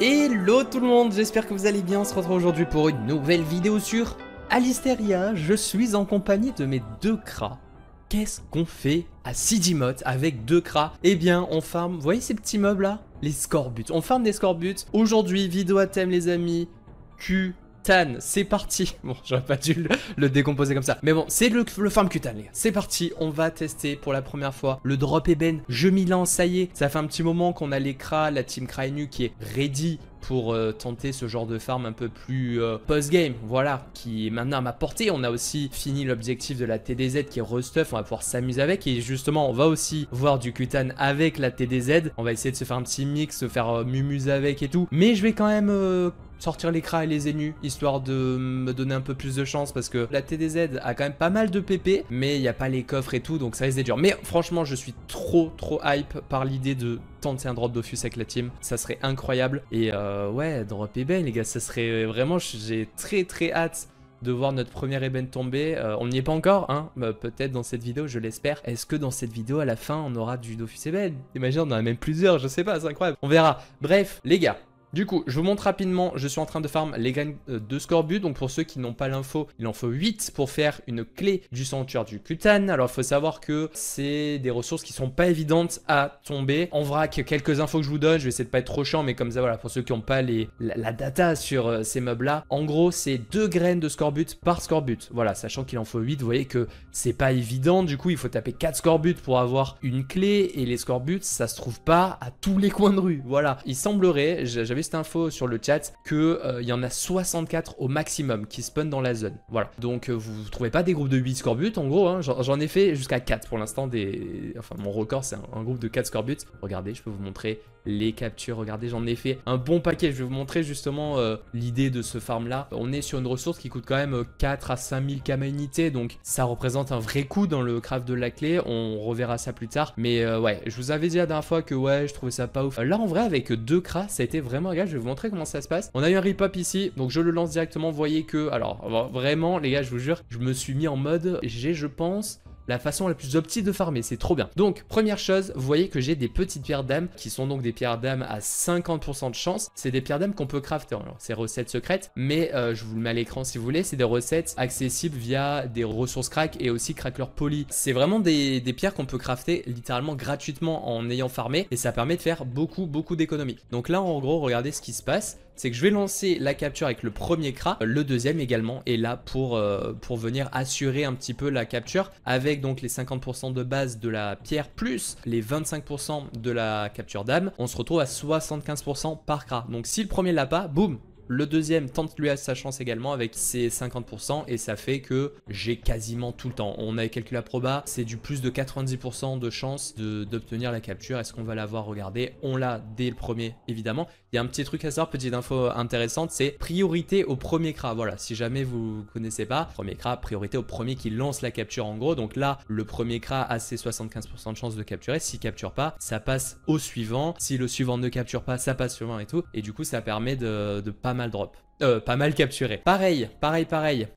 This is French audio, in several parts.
Hello tout le monde, j'espère que vous allez bien. On se retrouve aujourd'hui pour une nouvelle vidéo sur Alisteria. Je suis en compagnie de mes deux cras. Qu'est-ce qu'on fait à Sidimote avec deux cras? Eh bien, on farm, vous voyez ces petits mobs là? Les scorbuts. On farm des scorbuts. Aujourd'hui, vidéo à thème les amis. Tan, c'est parti. Bon, j'aurais pas dû le décomposer comme ça. Mais bon, c'est le farm Kutan, les gars. C'est parti, on va tester pour la première fois le drop ébène. Je m'y lance, ça y est. Ça fait un petit moment qu'on a les Kras, la team Kraenu qui est ready pour tenter ce genre de farm un peu plus post-game, voilà, qui est maintenant à ma portée. On a aussi fini l'objectif de la TDZ qui est re-stuff, on va pouvoir s'amuser avec. Et justement, on va aussi voir du Kutan avec la TDZ. On va essayer de se faire un petit mix, se faire mumuse avec et tout. Mais je vais quand même sortir les Kras et les Zenu, histoire de me donner un peu plus de chance, parce que la TDZ a quand même pas mal de PP, mais il n'y a pas les coffres et tout, donc ça risque d'être dur. Mais franchement, je suis trop hype par l'idée de tenter un drop Dofus avec la team, ça serait incroyable. Et ouais, drop ébène les gars, ça serait vraiment, j'ai très hâte de voir notre premier ébène tomber. On n'y est pas encore, hein, peut-être dans cette vidéo, je l'espère. Est-ce que dans cette vidéo, à la fin, on aura du Dofus ébène? Imagine, on en a même plusieurs, je sais pas, c'est incroyable. On verra. Bref, les gars. Du coup, je vous montre rapidement, je suis en train de farm les graines de scorbut. Donc pour ceux qui n'ont pas l'info, il en faut 8 pour faire une clé du sanctuaire du Kutan. Alors il faut savoir que c'est des ressources qui sont pas évidentes à tomber. En vrac, quelques infos que je vous donne, je vais essayer de pas être trop chiant, mais comme ça voilà, pour ceux qui n'ont pas la data sur ces mobs là. En gros, c'est 2 graines de scorbut par scorbut. Voilà, sachant qu'il en faut 8, vous voyez que c'est pas évident. Du coup, il faut taper 4 scorbut pour avoir une clé. Et les scorbut, ça se trouve pas à tous les coins de rue. Voilà, il semblerait, j'avais cette info sur le chat que il y en a 64 au maximum qui spawn dans la zone. Voilà. Donc vous trouvez pas des groupes de 8 scorbut en gros, hein, j'en ai fait jusqu'à 4 pour l'instant enfin mon record c'est un groupe de 4 scorbut. Regardez, je peux vous montrer les captures, regardez, j'en ai fait un bon paquet. Je vais vous montrer justement l'idée de ce farm là. On est sur une ressource qui coûte quand même 4 à 5000 kama unité, donc ça représente un vrai coût dans le craft de la clé. On reverra ça plus tard, mais ouais, je vous avais dit la dernière fois que ouais, je trouvais ça pas ouf. Là en vrai avec 2 Kras, ça a été vraiment agréable. Je vais vous montrer comment ça se passe. On a eu un rip-up ici, donc je le lance directement. Vous voyez que, alors vraiment les gars, je vous jure, je me suis mis en mode, je pense, la façon la plus optique de farmer, c'est trop bien. Donc, première chose, vous voyez que j'ai des petites pierres d'âme qui sont donc des pierres d'âme à 50% de chance. C'est des pierres d'âme qu'on peut crafter. Alors, c'est recettes secrètes, mais je vous le mets à l'écran si vous voulez. C'est des recettes accessibles via des ressources crack et aussi craqueleur poli. C'est vraiment des pierres qu'on peut crafter littéralement gratuitement en ayant farmé et ça permet de faire beaucoup d'économies. Donc là, en gros, regardez ce qui se passe. C'est que je vais lancer la capture avec le premier Kras, le deuxième également est là pour venir assurer un petit peu la capture avec donc les 50% de base de la pierre plus les 25% de la capture d'âme. On se retrouve à 75% par Kras. Donc si le premier l'a pas, boum, le deuxième tente lui à sa chance également avec ses 50% et ça fait que j'ai quasiment tout le temps. On avait calculé la proba, c'est du plus de 90% de chance d'obtenir la capture. Est-ce qu'on va l'avoir? Regardez, on l'a dès le premier évidemment. Il y a un petit truc à savoir, petite info intéressante, c'est priorité au premier Kras. Voilà, si jamais vous connaissez pas, premier Kras, priorité au premier qui lance la capture en gros. Donc là, le premier Kras a ses 75% de chance de capturer. S'il capture pas, ça passe au suivant. Si le suivant ne capture pas, ça passe au suivant et tout. Et du coup, ça permet de pas mal drop. Pas mal capturé. Pareil.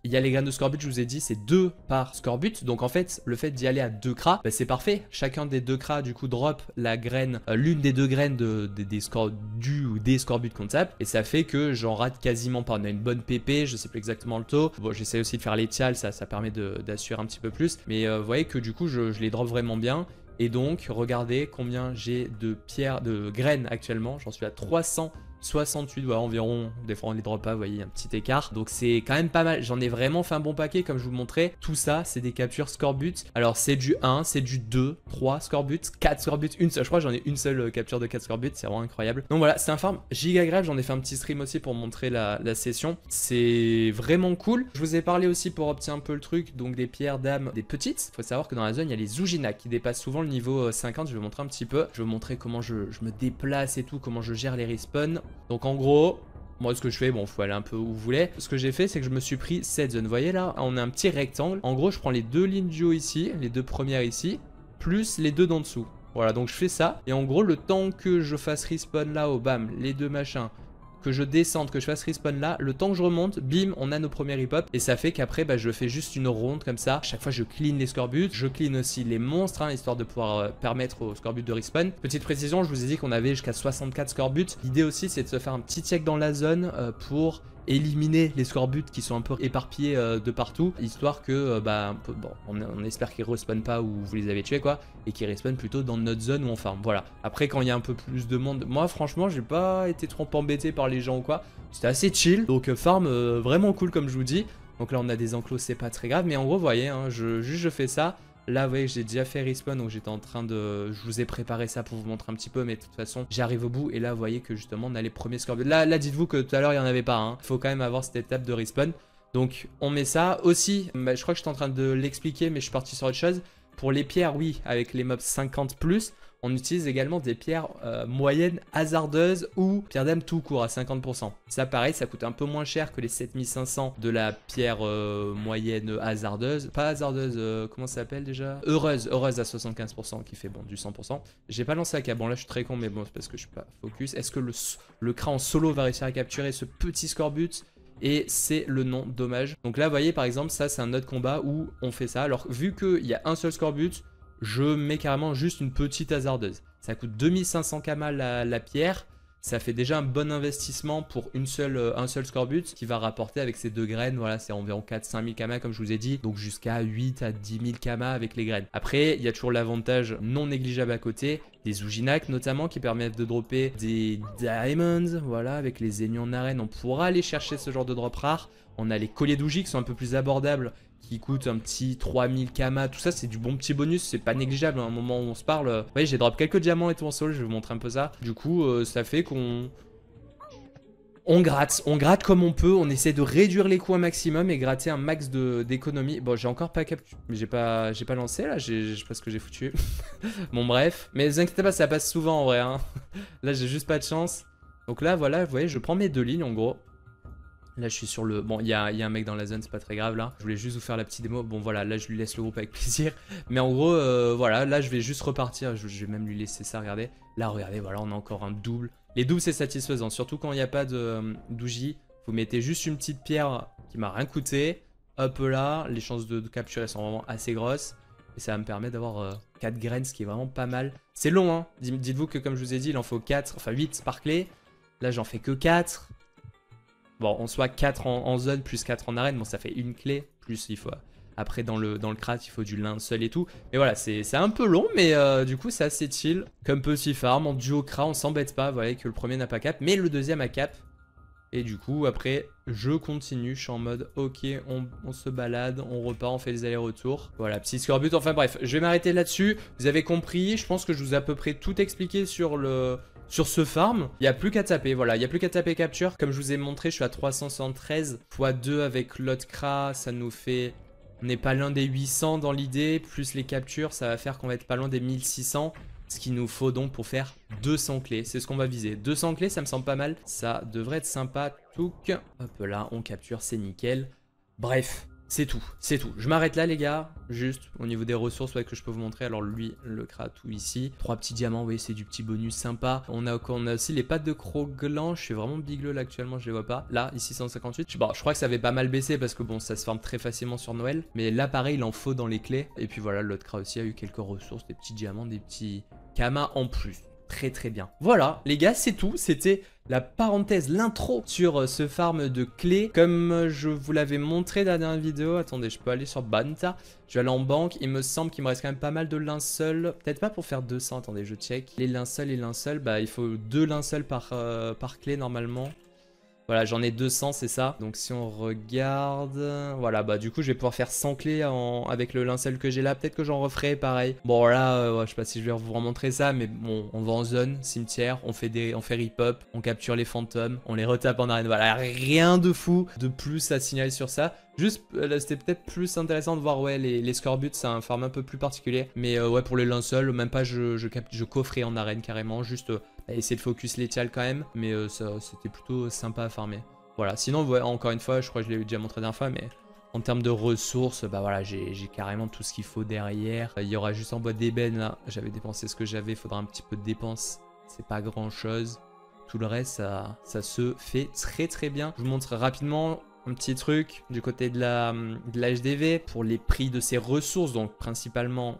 Il y a les graines de scorbut, je vous ai dit, c'est 2 par scorbut. Donc en fait, le fait d'y aller à 2 Kras, bah, c'est parfait. Chacun des 2 Kras, du coup, drop la graine, l'une des 2 graines des scorbut ou des scorbut qu'on tape. Et ça fait que j'en rate quasiment pas. On a une bonne PP, je sais plus exactement le taux. Bon, j'essaie aussi de faire les tials, ça permet d'assurer un petit peu plus. Mais vous voyez que du coup, je les drop vraiment bien. Et donc, regardez combien j'ai de pierres, de graines actuellement. J'en suis à 368, voilà, environ. Des fois on les drop pas, vous voyez, un petit écart. Donc c'est quand même pas mal. J'en ai vraiment fait un bon paquet, comme je vous le montrais. Tout ça, c'est des captures scorbut. Alors c'est du 1, c'est du 2, 3 scorbut, 4 scorbut, une seule. Je crois que j'en ai une seule capture de 4 scorbut. C'est vraiment incroyable. Donc voilà, c'est un farm giga grave. J'en ai fait un petit stream aussi pour montrer la session. C'est vraiment cool. Je vous ai parlé aussi pour obtenir un peu le truc. Donc des pierres d'âme, des petites. Faut savoir que dans la zone, il y a les Zoujina qui dépassent souvent le niveau 50. Je vais vous montrer un petit peu. Je vais vous montrer comment je me déplace et tout, comment je gère les respawns. Donc en gros, moi ce que je fais, bon faut aller un peu où vous voulez. Ce que j'ai fait c'est que je me suis pris cette zone. Vous voyez là, on a un petit rectangle. En gros je prends les 2 lignes du haut ici, les 2 premières ici, plus les 2 d'en dessous. Voilà, donc je fais ça. Et en gros le temps que je fasse respawn là-haut, bam, les 2 machins, que je descende, que je fasse respawn là, le temps que je remonte, bim, on a nos premiers rip-up. Et ça fait qu'après, bah, je fais juste une ronde comme ça. Chaque fois, je clean les scorbuts. Je clean aussi les monstres, hein, histoire de pouvoir permettre aux scorbuts de respawn. Petite précision, je vous ai dit qu'on avait jusqu'à 64 scorbuts. L'idée aussi, c'est de se faire un petit check dans la zone pour éliminer les scorbuts qui sont un peu éparpillés de partout, histoire que on espère qu'ils respawnent pas où vous les avez tués quoi, et qu'ils respawnent plutôt dans notre zone où on farm. Voilà. Après quand il y a un peu plus de monde, moi franchement j'ai pas été trop embêté par les gens ou quoi, c'était assez chill, donc farm vraiment cool comme je vous dis. Donc là on a des enclos, c'est pas très grave, mais en gros vous voyez, hein, je fais ça. Là, vous voyez que j'ai déjà fait respawn, donc j'étais en train de... Je vous ai préparé ça pour vous montrer un petit peu, mais de toute façon, j'arrive au bout. Et là, vous voyez que justement, on a les premiers scorbuts. Là dites-vous que tout à l'heure, il n'y en avait pas. Hein. Il faut quand même avoir cette étape de respawn. Donc, on met ça. Aussi, bah, je crois que j'étais en train de l'expliquer, mais je suis parti sur autre chose. Pour les pierres, oui, avec les mobs 50+, on utilise également des pierres moyennes hasardeuses ou pierres d'âme tout court à 50%. Ça pareil, ça coûte un peu moins cher que les 7500 de la pierre moyenne hasardeuse. Pas hasardeuse, comment ça s'appelle déjà? Heureuse à 75% qui fait bon du 100%. J'ai pas lancé la cap, bon là je suis très con mais bon c'est parce que je suis pas focus. Est-ce que le cran en solo va réussir à capturer ce petit scorbut? Et c'est le nom, dommage. Donc là vous voyez par exemple ça c'est un autre combat où on fait ça. Alors vu qu'il y a un seul scorbut, je mets carrément juste une petite hasardeuse. Ça coûte 2500 kama la pierre. Ça fait déjà un bon investissement pour un seul scorbut qui va rapporter avec ces 2 graines. Voilà, c'est environ 4-5 000 kama comme je vous ai dit. Donc jusqu'à 8 à 10 000 kama avec les graines. Après, il y a toujours l'avantage non négligeable à côté. Des Ujinac notamment qui permettent de dropper des diamonds. Voilà, avec les ennemis en arène, on pourra aller chercher ce genre de drop rare. On a les colliers d'Uji qui sont un peu plus abordables, qui coûtent un petit 3000 kama, tout ça c'est du bon petit bonus, c'est pas négligeable, à un moment où on se parle. Vous voyez, j'ai drop quelques diamants et tout en sol, je vais vous montrer un peu ça. Du coup, ça fait qu'on... On gratte comme on peut, on essaie de réduire les coûts un maximum et gratter un max d'économie. Bon, j'ai encore pas capturé, mais j'ai pas lancé là, je sais pas ce que j'ai foutu. Bon bref, mais ne vous inquiétez pas, ça passe souvent en vrai, hein. Là j'ai juste pas de chance. Donc là, voilà, vous voyez, je prends mes 2 lignes en gros. Là je suis sur le... Bon il y a un mec dans la zone, c'est pas très grave là. Je voulais juste vous faire la petite démo. Bon voilà, là je lui laisse le groupe avec plaisir. Mais en gros voilà, là je vais juste repartir. Je vais même lui laisser ça, regardez. Là regardez, voilà on a encore un double. Les doubles c'est satisfaisant, surtout quand il n'y a pas d'ougie. Vous mettez juste une petite pierre qui m'a rien coûté. Hop là, les chances de capturer sont vraiment assez grosses. Et ça va me permettre d'avoir 4 graines, ce qui est vraiment pas mal. C'est long hein, dites-vous que comme je vous ai dit, il en faut 4, enfin 8 par clé. Là j'en fais que 4. Bon, en soit 4 en zone plus 4 en arène, bon ça fait une clé, plus il faut... Après dans le crate il faut du linceul et tout. Mais voilà, c'est un peu long, mais du coup c'est assez chill. Comme petit farm, en duo cra, on s'embête pas, vous voyez que le premier n'a pas cap, mais le deuxième a cap. Et du coup après je continue, je suis en mode ok, on se balade, on repart, on fait les allers-retours. Voilà, petit scorbut, enfin bref, je vais m'arrêter là-dessus. Vous avez compris, je pense que je vous ai à peu près tout expliqué sur ce farm. Il n'y a plus qu'à taper, voilà, il n'y a plus qu'à taper capture. Comme je vous ai montré, je suis à 373 x 2 avec l'autre cra, ça nous fait... On n'est pas loin des 800 dans l'idée, plus les captures, ça va faire qu'on va être pas loin des 1600. Ce qu'il nous faut donc pour faire 200 clés, c'est ce qu'on va viser. 200 clés, ça me semble pas mal, ça devrait être sympa. Touk, hop là, on capture, c'est nickel. Bref, c'est tout, c'est tout. Je m'arrête là les gars, juste au niveau des ressources que je peux vous montrer. Alors lui, le tout ici, 3 petits diamants, vous voyez c'est du petit bonus sympa. On a aussi les pattes de Kroglan, je suis vraiment bigleux là actuellement, je les vois pas. Là, ici 158, bon, je crois que ça avait pas mal baissé parce que bon, ça se forme très facilement sur Noël. Mais là pareil, il en faut dans les clés. Et puis voilà, l'autre cra aussi a eu quelques ressources, des petits diamants, des petits kamas en plus. Très très bien. Voilà les gars, c'est tout, c'était la parenthèse, l'intro sur ce farm de clés. Comme je vous l'avais montré dans la dernière vidéo, attendez, je peux aller sur Banta. Je vais aller en banque, il me semble qu'il me reste quand même pas mal de linceuls. Peut-être pas pour faire 200, attendez, je check. Les linceuls, bah il faut 2 linceuls par clé normalement. Voilà, j'en ai 200, c'est ça. Donc si on regarde... Voilà, bah du coup, je vais pouvoir faire 100 clés avec le linceul que j'ai là. Peut-être que j'en referai pareil. Bon, là, ouais, je sais pas si je vais vous remontrer ça, mais bon, on va en zone, cimetière, on fait rip-up, on capture les fantômes, on les retape en arène. Voilà, rien de fou de plus à signaler sur ça. Juste, c'était peut-être plus intéressant de voir, ouais, les scorbuts, c'est un farm un peu plus particulier. Mais ouais, pour les linceuls, même pas, je coffrais en arène carrément, juste... essayer de focus l'étial quand même, mais c'était plutôt sympa à farmer. Voilà, sinon, ouais, encore une fois, je crois que je l'ai déjà montré d'un fois, mais en termes de ressources, bah voilà, j'ai carrément tout ce qu'il faut derrière. Il y aura juste en boîte d'ébène, là, j'avais dépensé ce que j'avais, il faudra un petit peu de dépenses, c'est pas grand chose. Tout le reste, ça se fait très bien. Je vous montre rapidement un petit truc du côté de la HDV pour les prix de ces ressources. Donc principalement,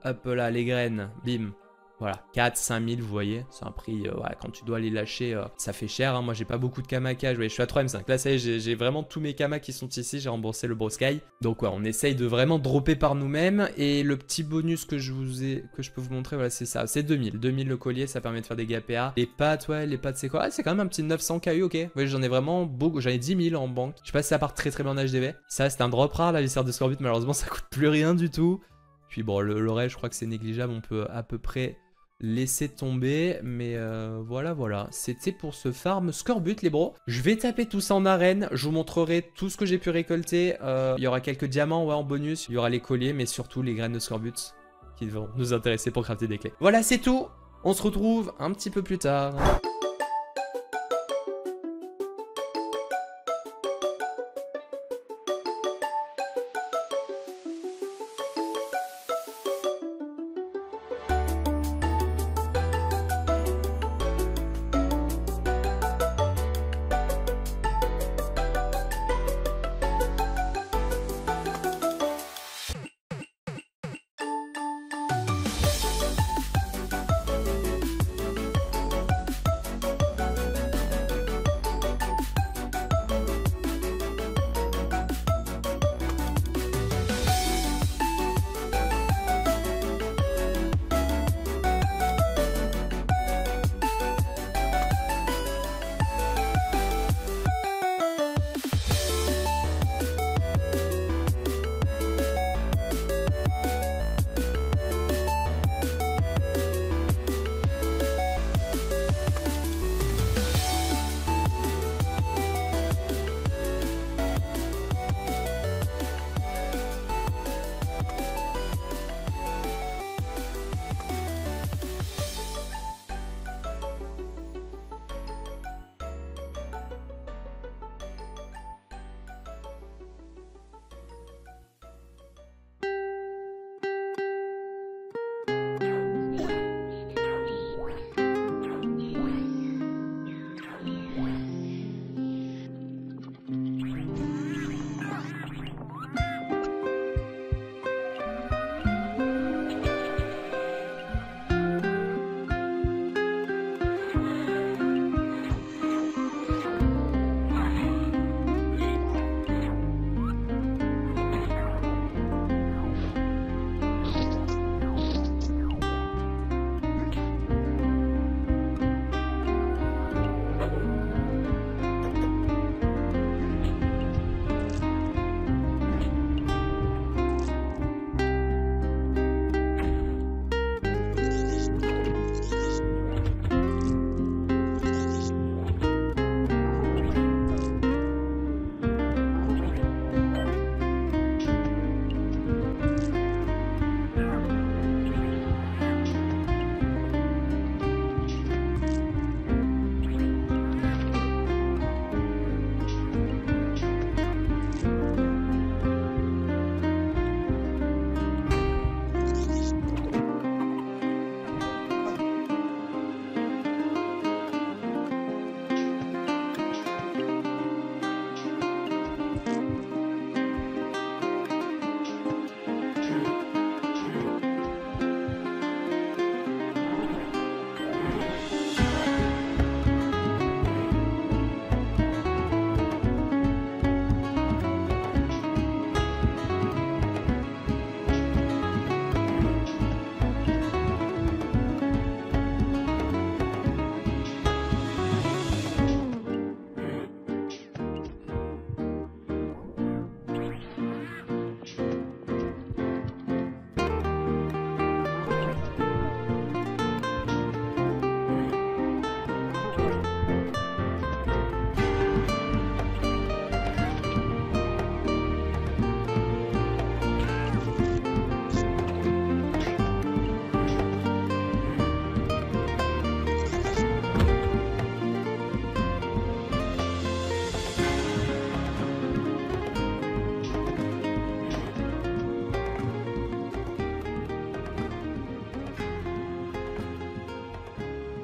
hop là, les graines, bim. Voilà, 4-5 000, vous voyez, c'est un prix, ouais, quand tu dois les lâcher, ça fait cher. Hein. Moi, j'ai pas beaucoup de Kamaka, je suis à 3M5. Là, ça y est, j'ai vraiment tous mes Kamas qui sont ici, j'ai remboursé le Brosky. Donc, ouais, on essaye de vraiment dropper par nous-mêmes. Et le petit bonus que je peux vous montrer, voilà, c'est ça, c'est 2000. 2000 le collier, ça permet de faire des GPA. Les pattes, ouais, les pattes, c'est quoi? Ah, c'est quand même un petit 900 KU, ok. Ouais, j'en ai vraiment beaucoup, j'en ai 10 000 en banque. Je sais pas si ça part très bien en HDV. Ça, c'est un drop rare, la viscère de Scorbut, malheureusement, ça coûte plus rien du tout. Puis bon, le reste, je crois que c'est négligeable, on peut à peu près laisser tomber, mais voilà, c'était pour ce farm Scorbut les bros. Je vais taper tout ça en arène, je vous montrerai tout ce que j'ai pu récolter. Il y aura quelques diamants, ouais, en bonus, il y aura les colliers, mais surtout les graines de Scorbut qui vont nous intéresser pour crafter des clés. Voilà, c'est tout, on se retrouve un petit peu plus tard.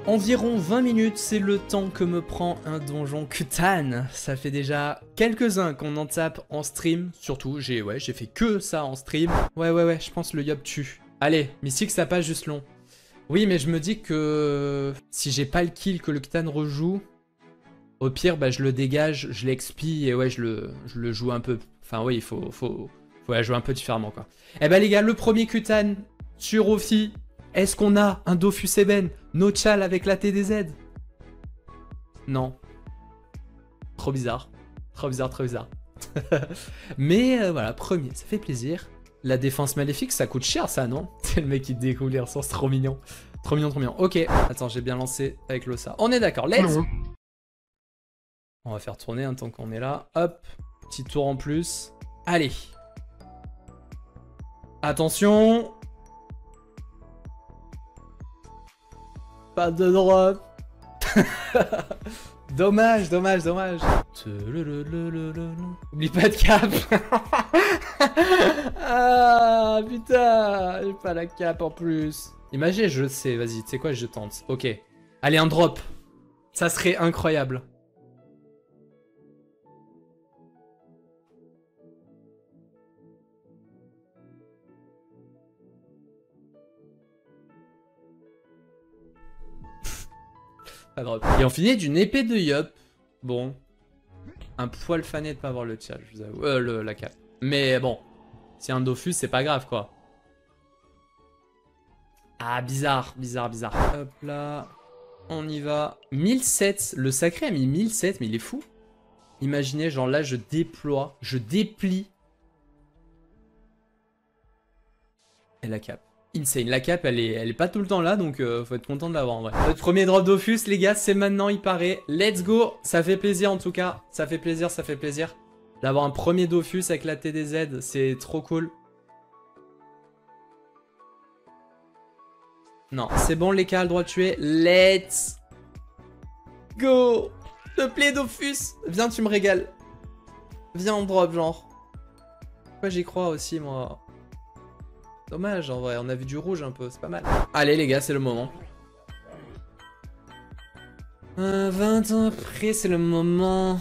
Environ 20 minutes, c'est le temps que me prend un donjon Kutan. Ça fait déjà quelques-uns qu'on en tape en stream. Surtout, j'ai fait que ça en stream. Ouais, je pense le Yop tue. Allez, Mystique, ça passe juste long. Oui, mais je me dis que si j'ai pas le kill que le Kutan rejoue, au pire, bah, je le dégage, je l'expie et ouais, je le joue un peu. Enfin, oui, il faut la jouer un peu différemment, quoi. Eh ben, les gars, le premier Kutan sur Ophi. Est-ce qu'on a un Dofus Eben Nochal avec la TDZ? Non. Trop bizarre. Trop bizarre. Mais voilà, premier, ça fait plaisir. La défense maléfique, ça coûte cher ça, non? C'est le mec qui découle les ressources, trop mignon. Trop mignon. Ok, attends, j'ai bien lancé avec l'Ossa. On est d'accord, let's. On va faire tourner tant qu'on est là. Hop, petit tour en plus. Allez. Attention. Pas de drop. Dommage. Oublie pas de cap. Ah putain, j'ai pas la cap en plus. Imagine, je sais, vas-y, tu sais quoi, je tente. Ok. Allez, un drop. Ça serait incroyable. Pas drop. Et on finit d'une épée de Yop. Bon. Un poil fané de pas avoir le chat, je vous avoue. La cap. Mais bon. Si un Dofus, c'est pas grave, quoi. Ah, bizarre. Hop là. On y va. 1007. Le sacré a mis 1007, mais il est fou. Imaginez, genre là, je déploie. Je déplie. Et la cap. Insane. La cap, elle est pas tout le temps là, donc faut être content de l'avoir en vrai. Notre premier drop Dofus, les gars, c'est maintenant, il paraît. Let's go. Ça fait plaisir en tout cas. Ça fait plaisir. D'avoir un premier Dofus avec la TDZ, c'est trop cool. Non, c'est bon, les cas, le droit de tuer. Let's go. S'il te plaît, Dofus. Viens, tu me régales. Viens, on drop, genre. Moi, j'y crois aussi, moi. Dommage, en vrai, on a vu du rouge un peu, c'est pas mal. Allez, les gars, c'est le moment. 20 ans après, c'est le moment.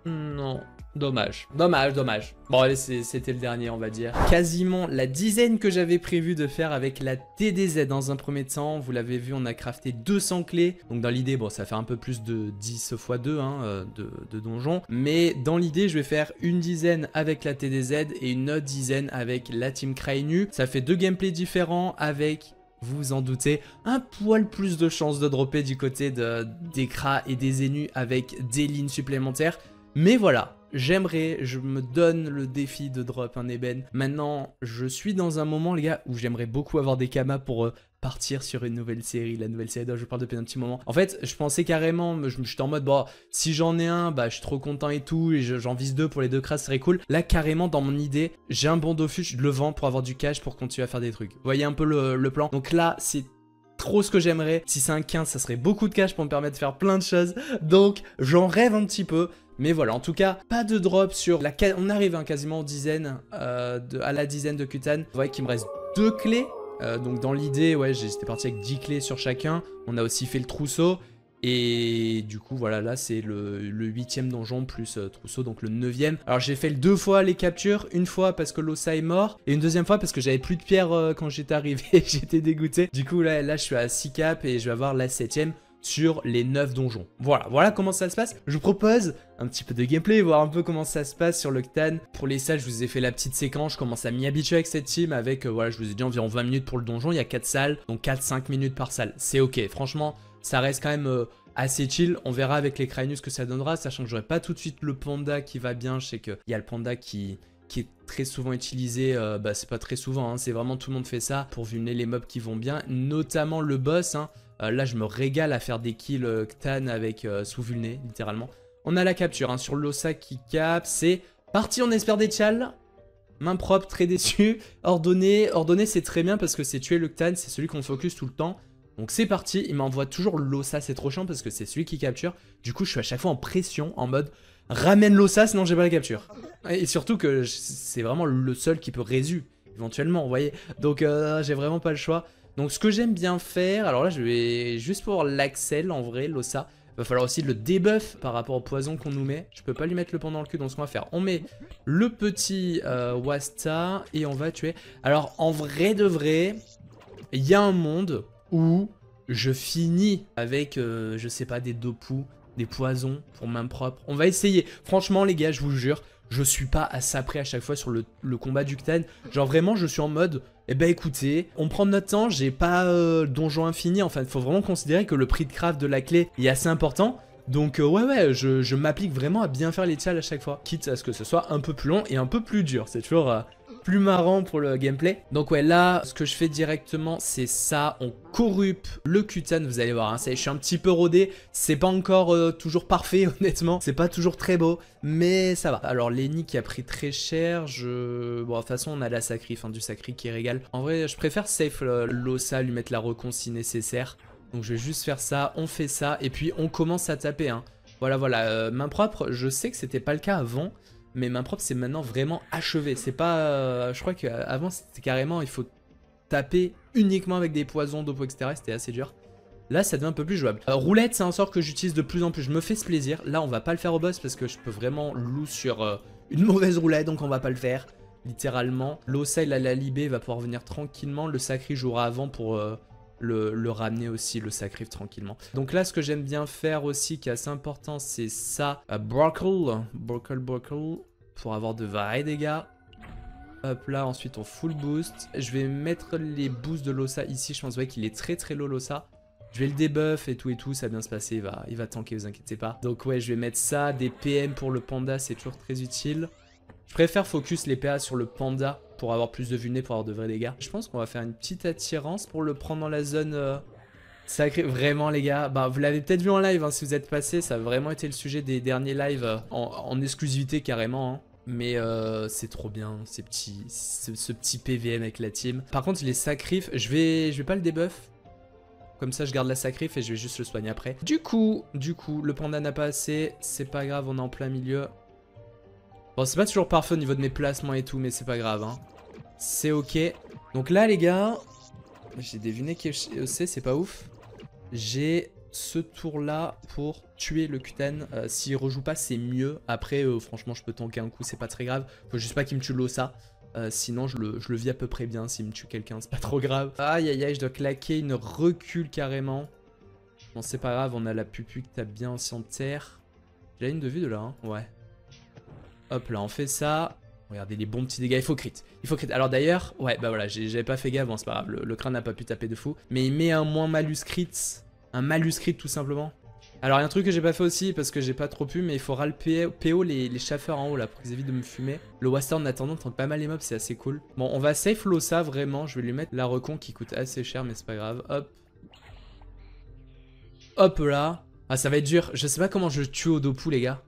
Non. Dommage. Bon, allez, c'était le dernier, on va dire. Quasiment la dizaine que j'avais prévu de faire avec la TDZ dans un premier temps. Vous l'avez vu, on a crafté 200 clés. Donc dans l'idée, bon, ça fait un peu plus de 10 x 2 hein, de donjons. Mais dans l'idée, je vais faire une dizaine avec la TDZ et une autre dizaine avec la Team Krainu. Ça fait 2 gameplays différents avec... Vous vous en doutez, un poil plus de chances de dropper du côté des Kras et des Zénus avec des lignes supplémentaires. Mais voilà, je me donne le défi de drop un Eben. Maintenant, je suis dans un moment, les gars, où j'aimerais beaucoup avoir des kamas pour partir sur une nouvelle série. La nouvelle série dont je vous parle depuis un petit moment. En fait, je pensais carrément, j'étais en mode, bon, si j'en ai un, bah, je suis trop content et tout, et j'en vise 2 pour les 2 Kras, ce serait cool. Là, carrément, dans mon idée, j'ai un bon Dofus, je le vends pour avoir du cash pour continuer à faire des trucs. Vous voyez un peu le plan. Donc là, c'est trop ce que j'aimerais. Si c'est un 15, ça serait beaucoup de cash pour me permettre de faire plein de choses. Donc, j'en rêve un petit peu. Mais voilà, en tout cas, pas de drop sur la... On arrive hein, quasiment aux dizaines, à la dizaine de Kutan. Vous voyez qu'il me reste 2 clés. Donc dans l'idée, ouais, j'étais parti avec 10 clés sur chacun. On a aussi fait le trousseau. Et du coup, voilà, là, c'est le 8e donjon plus trousseau, donc le 9e. Alors, j'ai fait 2 fois les captures. Une fois parce que l'Ossa est mort. Et une deuxième fois parce que j'avais plus de pierres quand j'étais arrivé. J'étais dégoûté. Du coup, là, je suis à 6 caps et je vais avoir la 7e. Sur les 9 donjons. Voilà comment ça se passe. Je vous propose un petit peu de gameplay, voir un peu comment ça se passe sur le Kutan. Pour les salles, je vous ai fait la petite séquence. Je commence à m'y habituer avec cette team. Avec, voilà, je vous ai dit environ 20 minutes pour le donjon. Il y a 4 salles, donc 4-5 minutes par salle. C'est ok. Franchement, ça reste quand même assez chill. On verra avec les Krainu ce que ça donnera, sachant que j'aurai pas tout de suite le panda qui va bien. Je sais qu'il y a le panda qui est très souvent utilisé, bah c'est pas très souvent, hein, c'est vraiment tout le monde fait ça pour vulner les mobs qui vont bien, notamment le boss, hein. Là je me régale à faire des kills Kutan avec sous vulné, littéralement. On a la capture, hein, sur l'Ossa qui cap, c'est parti, on espère des tchals. Main propre, très déçu. Ordonné c'est très bien parce que c'est tuer le Kutan, c'est celui qu'on focus tout le temps. Donc c'est parti, il m'envoie toujours l'Ossa, c'est trop chiant parce que c'est celui qui capture. Du coup je suis à chaque fois en pression, en mode ramène l'Ossa sinon j'ai pas la capture. Et surtout que c'est vraiment le seul qui peut résu. éventuellement, vous voyez. Donc j'ai vraiment pas le choix. Donc ce que j'aime bien faire, alors là je vais juste pour l'Axel en vrai, l'Ossa. Va falloir aussi le debuff par rapport au poison qu'on nous met. Je peux pas lui mettre le pont dans le cul, donc ce qu'on va faire, on met le petit Wasta et on va tuer. Alors en vrai de vrai, il y a un monde où je finis avec, je sais pas, des dopous, des poisons pour main propre. On va essayer. Franchement les gars, je vous jure, je suis pas à ça près à chaque fois sur le combat du Ctan. Genre vraiment, je suis en mode, eh ben écoutez, on prend notre temps, j'ai pas donjon infini. Enfin, il faut vraiment considérer que le prix de craft de la clé est assez important. Donc ouais, je m'applique vraiment à bien faire les tials à chaque fois. Quitte à ce que ce soit un peu plus long et un peu plus dur. C'est toujours plus marrant pour le gameplay. Donc ouais, là, ce que je fais directement, c'est ça. On corrupte le Kutan, vous allez voir. Hein, je suis un petit peu rodé. C'est pas encore toujours parfait, honnêtement. C'est pas toujours très beau, mais ça va. Alors, Lenny qui a pris très cher. Bon, de toute façon, on a la sacrif, hein, du sacri qui régale. En vrai, je préfère safe l'Ossa, lui mettre la recon si nécessaire. Donc, je vais juste faire ça. On fait ça. Et puis, on commence à taper. Hein. Voilà. Main propre, je sais que c'était pas le cas avant. Mais main propre, c'est maintenant vraiment achevé. C'est pas... je crois qu'avant, c'était carrément... Il faut taper uniquement avec des poisons, d'oppo, etc. C'était assez dur. Là, ça devient un peu plus jouable. Roulette, c'est un sort que j'utilise de plus en plus. Je me fais ce plaisir. Là, on va pas le faire au boss parce que je peux vraiment loose sur une mauvaise roulette. Donc, on va pas le faire. Littéralement. L'Ossa, il a la libé. Il va pouvoir venir tranquillement. Le sacri jouera avant pour... le ramener aussi, le sacrif tranquillement. Donc là, ce que j'aime bien faire aussi, qui est assez important, c'est ça. Brockle, pour avoir de vrais dégâts. Hop là, ensuite on full boost. Je vais mettre les boosts de l'Ossa ici, je pense ouais, qu'il est très low l'Ossa. Je vais le debuff et tout, ça va bien se passer, il va tanker, vous inquiétez pas. Donc ouais, je vais mettre ça, des PM pour le panda, c'est toujours très utile. Je préfère focus les PA sur le panda pour avoir plus de vulné, pour avoir de vrais dégâts. Je pense qu'on va faire une petite attirance pour le prendre dans la zone sacrée. Vraiment les gars, bah, vous l'avez peut-être vu en live hein, si vous êtes passé, ça a vraiment été le sujet des derniers lives en exclusivité carrément. Hein. Mais c'est trop bien, ce petit PVM avec la team. Par contre les sacrifs, je vais pas le debuff. Comme ça je garde la sacrif et je vais juste le soigner après. Du coup, le panda n'a pas assez, c'est pas grave, on est en plein milieu. Bon, c'est pas toujours parfait au niveau de mes placements et tout, mais c'est pas grave. Hein. C'est ok. Donc là, les gars, j'ai deviné qui c'est pas ouf. J'ai ce tour-là pour tuer le Kutan. S'il rejoue pas, c'est mieux. Après, franchement, je peux tanker un coup, c'est pas très grave. Faut juste pas qu'il me tue l'Ossa. Sinon, je le vis à peu près bien. S'il me tue quelqu'un, c'est pas trop grave. Aïe, aïe, aïe, je dois claquer une recul carrément. Bon, c'est pas grave, on a la pupu qui tape bien aussi en terre. J'ai la ligne de vue de là, hein. Ouais. Hop là, on fait ça. Regardez les bons petits dégâts, il faut crit. Alors d'ailleurs, ouais, bah voilà, j'avais pas fait gaffe, bon c'est pas grave, le crâne n'a pas pu taper de fou. Mais il met un moins malus crit, un malus crit tout simplement. Alors il y a un truc que j'ai pas fait aussi, parce que j'ai pas trop pu, mais il faut ral PO les chaffeurs en haut là, pour qu'ils évitent de me fumer. Le Wasta en attendant tank pas mal les mobs, c'est assez cool. Bon, on va safe l'Ossa vraiment, je vais lui mettre la recon qui coûte assez cher, mais c'est pas grave, hop. Hop là. Ah ça va être dur, je sais pas comment je tue au Dopu les gars.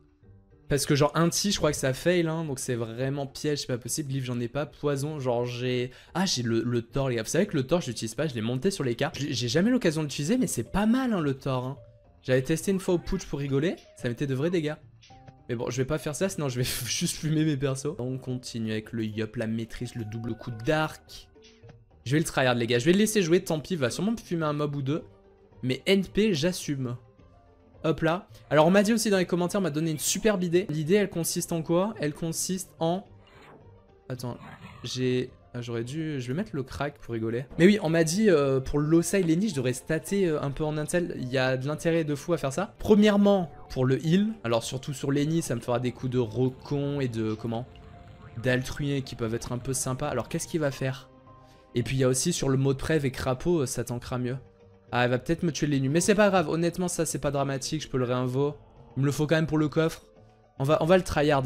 Parce que genre un je crois que ça fail hein, donc c'est vraiment piège, c'est pas possible. Glyph j'en ai pas, poison genre j'ai... Ah j'ai le Thor les gars, vous savez que le Thor je l'utilise pas, je l'ai monté sur les cartes. J'ai jamais l'occasion de l'utiliser mais c'est pas mal hein, le Thor hein. J'avais testé une fois au putsch pour rigoler, ça mettait de vrais dégâts. Mais bon je vais pas faire ça sinon je vais juste fumer mes persos. On continue avec le Yup, la maîtrise, le double coup d'arc. Je vais le tryhard les gars, je vais le laisser jouer, tant pis, il va sûrement me fumer un mob ou deux. Mais NP j'assume. Hop là. Alors on m'a dit aussi dans les commentaires, on m'a donné une superbe idée. L'idée elle consiste en quoi? Elle consiste en... Attends, j'aurais dû... Je vais mettre le crack pour rigoler. Mais oui, on m'a dit pour l'Ossa et Lenny, je devrais stater un peu en intel. Il y a de l'intérêt de fou à faire ça. Premièrement, pour le heal. Alors surtout sur Lenny, ça me fera des coups de recon et de... Comment? D'altruien qui peuvent être un peu sympas. Alors qu'est-ce qu'il va faire? Et puis il y a aussi sur le mode prév et crapaud, ça tankera mieux. Ah, elle va peut-être me tuer les nus. Mais c'est pas grave, honnêtement, ça c'est pas dramatique. Je peux le réinvo. Il me le faut quand même pour le coffre. On va le tryhard.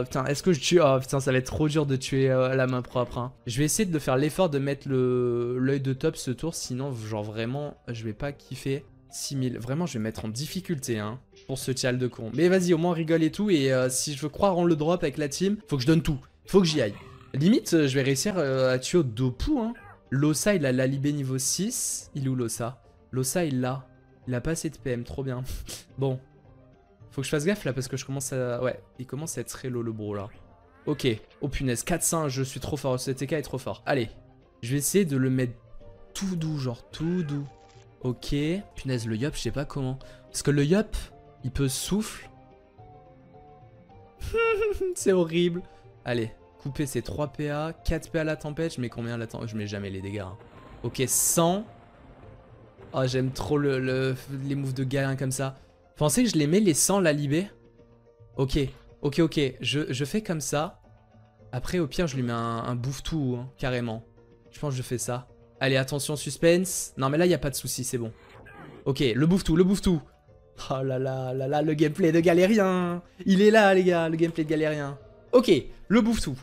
Putain, est-ce que je tue? Oh putain, ça va être trop dur de tuer la main propre. Hein. Je vais essayer de faire l'effort de mettre l'œil de top ce tour. Sinon, genre vraiment, je vais pas kiffer. 6000. Vraiment, je vais mettre en difficulté hein, pour ce tial de con. Mais vas-y, au moins rigole et tout. Et si je veux croire en le drop avec la team, faut que je donne tout. Faut que j'y aille. Limite, je vais réussir à tuer au Dopu. Hein. L'Ossa, il a la libé niveau 6. Il est où l'Ossa? L'Ossa, il l'a. Il a pas assez de PM, trop bien. Bon. Faut que je fasse gaffe là parce que je commence à... Ouais, il commence à être très low le bro là. Ok. Oh punaise, 4-5, je suis trop fort. Ce TK est trop fort. Allez. Je vais essayer de le mettre tout doux, genre tout doux. Ok. Punaise, le yop, je sais pas comment. Parce que le yop, il peut souffle. C'est horrible. Allez, couper ces 3 PA. 4 PA la tempête. Je mets combien la tempête? Je mets jamais les dégâts. Hein. Ok, 100. Oh, j'aime trop les moves de galin comme ça. Pensez que je les mets les 100 la libé? Ok, ok. Je fais comme ça. Après, au pire, je lui mets un bouffe-tout, hein, carrément. Je pense que je fais ça. Allez, attention, suspense. Non, mais là, il n'y a pas de souci, c'est bon. Ok, le bouffe-tout, le bouffe-tout. Oh là là, le gameplay de galérien. Il est là, les gars, le gameplay de galérien. Ok, le bouffe-tout.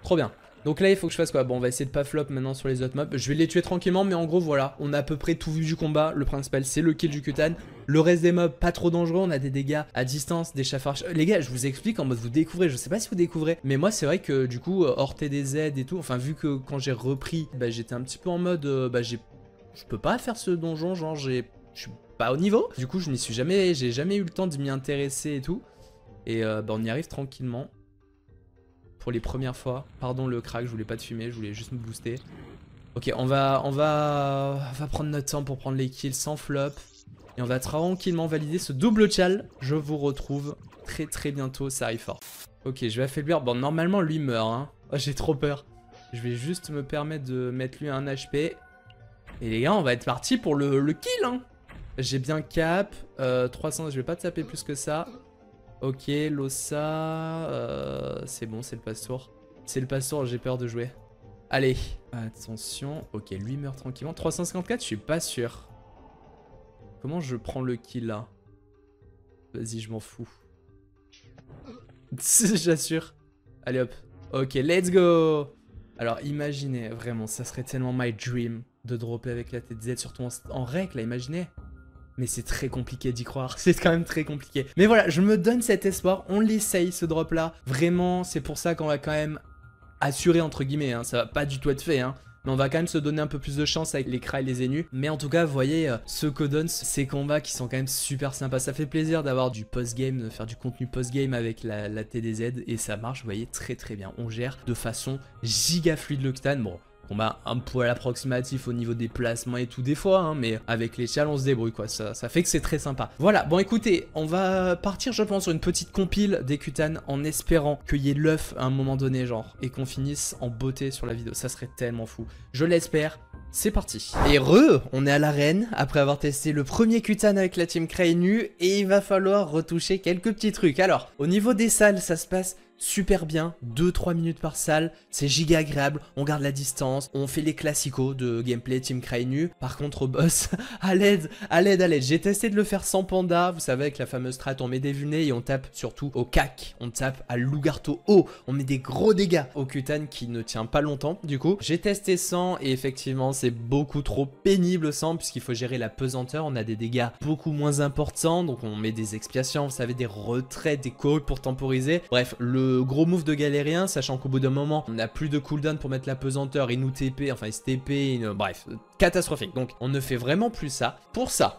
Trop bien. Donc là, il faut que je fasse quoi? Bon, on va essayer de pas flop maintenant sur les autres mobs. Je vais les tuer tranquillement, mais en gros, voilà. On a à peu près tout vu du combat. Le principal, c'est le kill du Kutan. Le reste des mobs, pas trop dangereux. On a des dégâts à distance, des chafards. Les gars, je vous explique en mode vous découvrez. Je sais pas si vous découvrez, mais moi, c'est vrai que du coup, hors TDZ et tout, enfin, vu que quand j'ai repris, bah, j'étais un petit peu en mode, je peux pas faire ce donjon, genre, je suis pas au niveau. Du coup, j'ai jamais eu le temps de m'y intéresser et tout. Et bah, on y arrive tranquillement. Pour les premières fois. Pardon le crack, je voulais pas te fumer, je voulais juste me booster. Ok, on va prendre notre temps pour prendre les kills sans flop. Et on va tranquillement valider ce double chal. Je vous retrouve très bientôt, ça arrive fort. Ok, je vais affaiblir. Bon, normalement, lui meurt. Hein. Oh, j'ai trop peur. Je vais juste me permettre de mettre lui un HP. Et les gars, on va être parti pour le kill. Hein. J'ai bien cap. 300, je vais pas taper plus que ça. Ok, Losa, c'est bon, c'est le passe-tour. C'est le passe-tour, j'ai peur de jouer. Allez, attention. Ok, lui meurt tranquillement. 354, je suis pas sûr. Comment je prends le kill là? Vas-y, je m'en fous. J'assure. Allez hop. Ok, let's go. Alors imaginez, vraiment, ça serait tellement my dream de dropper avec la TZ, surtout en règle, là, imaginez. Mais c'est très compliqué d'y croire, c'est quand même très compliqué. Mais voilà, je me donne cet espoir, on l'essaye ce drop là. Vraiment, c'est pour ça qu'on va quand même assurer entre guillemets, hein. Ça va pas du tout être fait, hein. Mais on va quand même se donner un peu plus de chance avec les Kra et les Enu. Mais en tout cas, vous voyez, ce Codons, ces combats qui sont quand même super sympas. Ça fait plaisir d'avoir du post-game, de faire du contenu post-game avec la TDZ. Et ça marche, vous voyez, très bien. On gère de façon giga fluide le Kutan. Bon, combat un poil approximatif au niveau des placements et tout des fois, hein, mais avec les chals on se débrouille quoi, ça fait que c'est très sympa. Voilà, bon écoutez, on va partir je pense sur une petite compile des Kutan en espérant qu'il y ait l'œuf à un moment donné genre, et qu'on finisse en beauté sur la vidéo, ça serait tellement fou. Je l'espère. C'est parti. Et on est à l'arène après avoir testé le premier Kutan avec la team Kra et Enu et il va falloir retoucher quelques petits trucs. Alors, au niveau des salles, ça se passe super bien, 2-3 minutes par salle, c'est giga agréable, on garde la distance, on fait les classicos de gameplay team Kra et Enu. Par contre au boss, à l'aide, j'ai testé de le faire sans panda, vous savez avec la fameuse strat on met des vulnés et on tape surtout au cac, on tape à Lougarto haut, on met des gros dégâts au Kutan qui ne tient pas longtemps du coup. J'ai testé sans et effectivement c'est beaucoup trop pénible sans puisqu'il faut gérer la pesanteur, on a des dégâts beaucoup moins importants donc on met des expiations, vous savez des retraits, des calls pour temporiser, bref le gros move de galérien, sachant qu'au bout d'un moment, on n'a plus de cooldown pour mettre la pesanteur, il nous TP, enfin il se TP, bref, catastrophique. Donc on ne fait vraiment plus ça. Pour ça.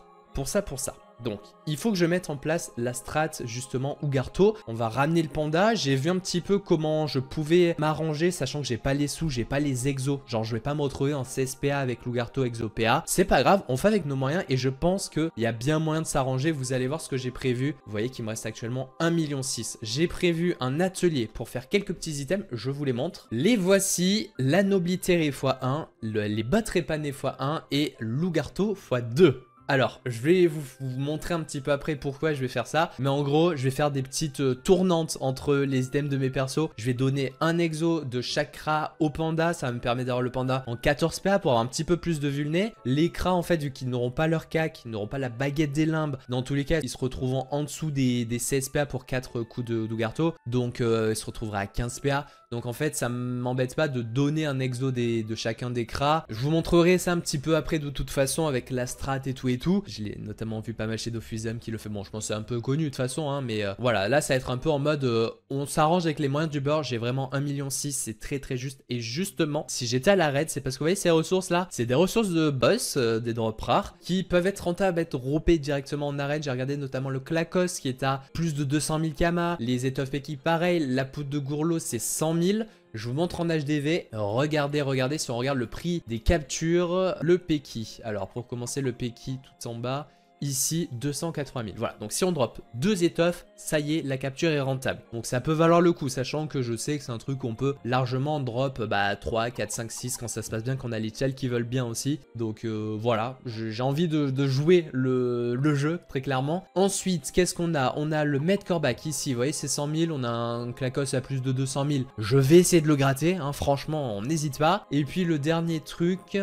Donc, il faut que je mette en place la strat justement Lougarto. On va ramener le panda. J'ai vu un petit peu comment je pouvais m'arranger, sachant que j'ai pas les sous, j'ai pas les exos. Genre, je vais pas me retrouver en CSPA avec Lougarto ExoPA. C'est pas grave, on fait avec nos moyens et je pense qu'il y a bien moyen de s'arranger. Vous allez voir ce que j'ai prévu. Vous voyez qu'il me reste actuellement 1,6 million. J'ai prévu un atelier pour faire quelques petits items. Je vous les montre. Les voici. La nobilité x1, les batteries x1 et Lougarto x2. Alors, je vais vous montrer un petit peu après pourquoi je vais faire ça. Mais en gros, je vais faire des petites tournantes entre les items de mes persos. Je vais donner un exo de chaque Kra au panda. Ça va me permettre d'avoir le panda en 14 PA pour avoir un petit peu plus de vulné. Les Kra, en fait, vu qu'ils n'auront pas leur cac, ils n'auront pas la baguette des limbes. Dans tous les cas, ils se retrouveront en dessous des 16 PA pour 4 coups de Lougarto. Donc, ils se retrouveraient à 15 PA. Donc en fait ça m'embête pas de donner un exo de chacun des cras. Je vous montrerai ça un petit peu après de toute façon avec la strat et tout et tout. Je l'ai notamment vu pas mal chez Dofusam qui le fait. Bon je pense que c'est un peu connu de toute façon hein, mais voilà, là ça va être un peu en mode on s'arrange avec les moyens du beurre. J'ai vraiment 1,6 million, c'est très juste. Et justement si j'étais à la raid, c'est parce que vous voyez ces ressources là, c'est des ressources de boss, des drops rares qui peuvent être rentables, être dropés directement en arène. J'ai regardé notamment le Klakos qui est à plus de 200 000 kamas, les étoffes Peki pareil, la poudre de Gourlo c'est 100 000. Je vous montre en HDV, regardez si on regarde le prix des captures, le Peki. Alors pour commencer le Peki tout en bas, ici 280 000. Voilà, donc si on drop 2 étoffes, ça y est, la capture est rentable. Donc ça peut valoir le coup, sachant que je sais que c'est un truc qu'on peut largement drop 3, 4, 5, 6 quand ça se passe bien, qu'on a les chals qui veulent bien aussi. Donc voilà, j'ai envie de jouer le jeu, très clairement. Ensuite, qu'est-ce qu'on a? On a le Med Corbac ici, vous voyez, c'est 100 000. On a un Klakos à plus de 200 000. Je vais essayer de le gratter, hein, franchement, on n'hésite pas. Et puis le dernier truc,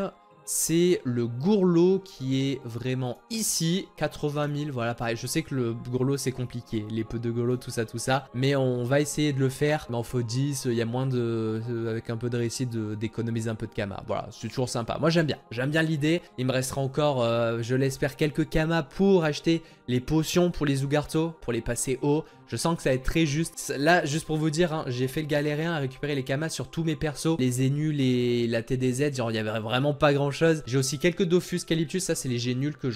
c'est le Gourlo qui est vraiment ici, 80 000, voilà pareil, je sais que le Gourlo c'est compliqué, les peu de Gourlo, tout ça, mais on va essayer de le faire, mais en faut 10, il y a moins de, avec un peu de réussite d'économiser un peu de Kama, voilà, c'est toujours sympa, moi j'aime bien l'idée, il me restera encore, je l'espère, quelques Kama pour acheter les potions pour les Ougarto, pour les passer haut. Je sens que ça va être très juste. Là, juste pour vous dire, hein, j'ai fait le galérien à récupérer les Kamas sur tous mes persos. Les Zénus, la TDZ, genre il y avait vraiment pas grand chose. J'ai aussi quelques Dofus, Calyptus, ça c'est les G nuls dont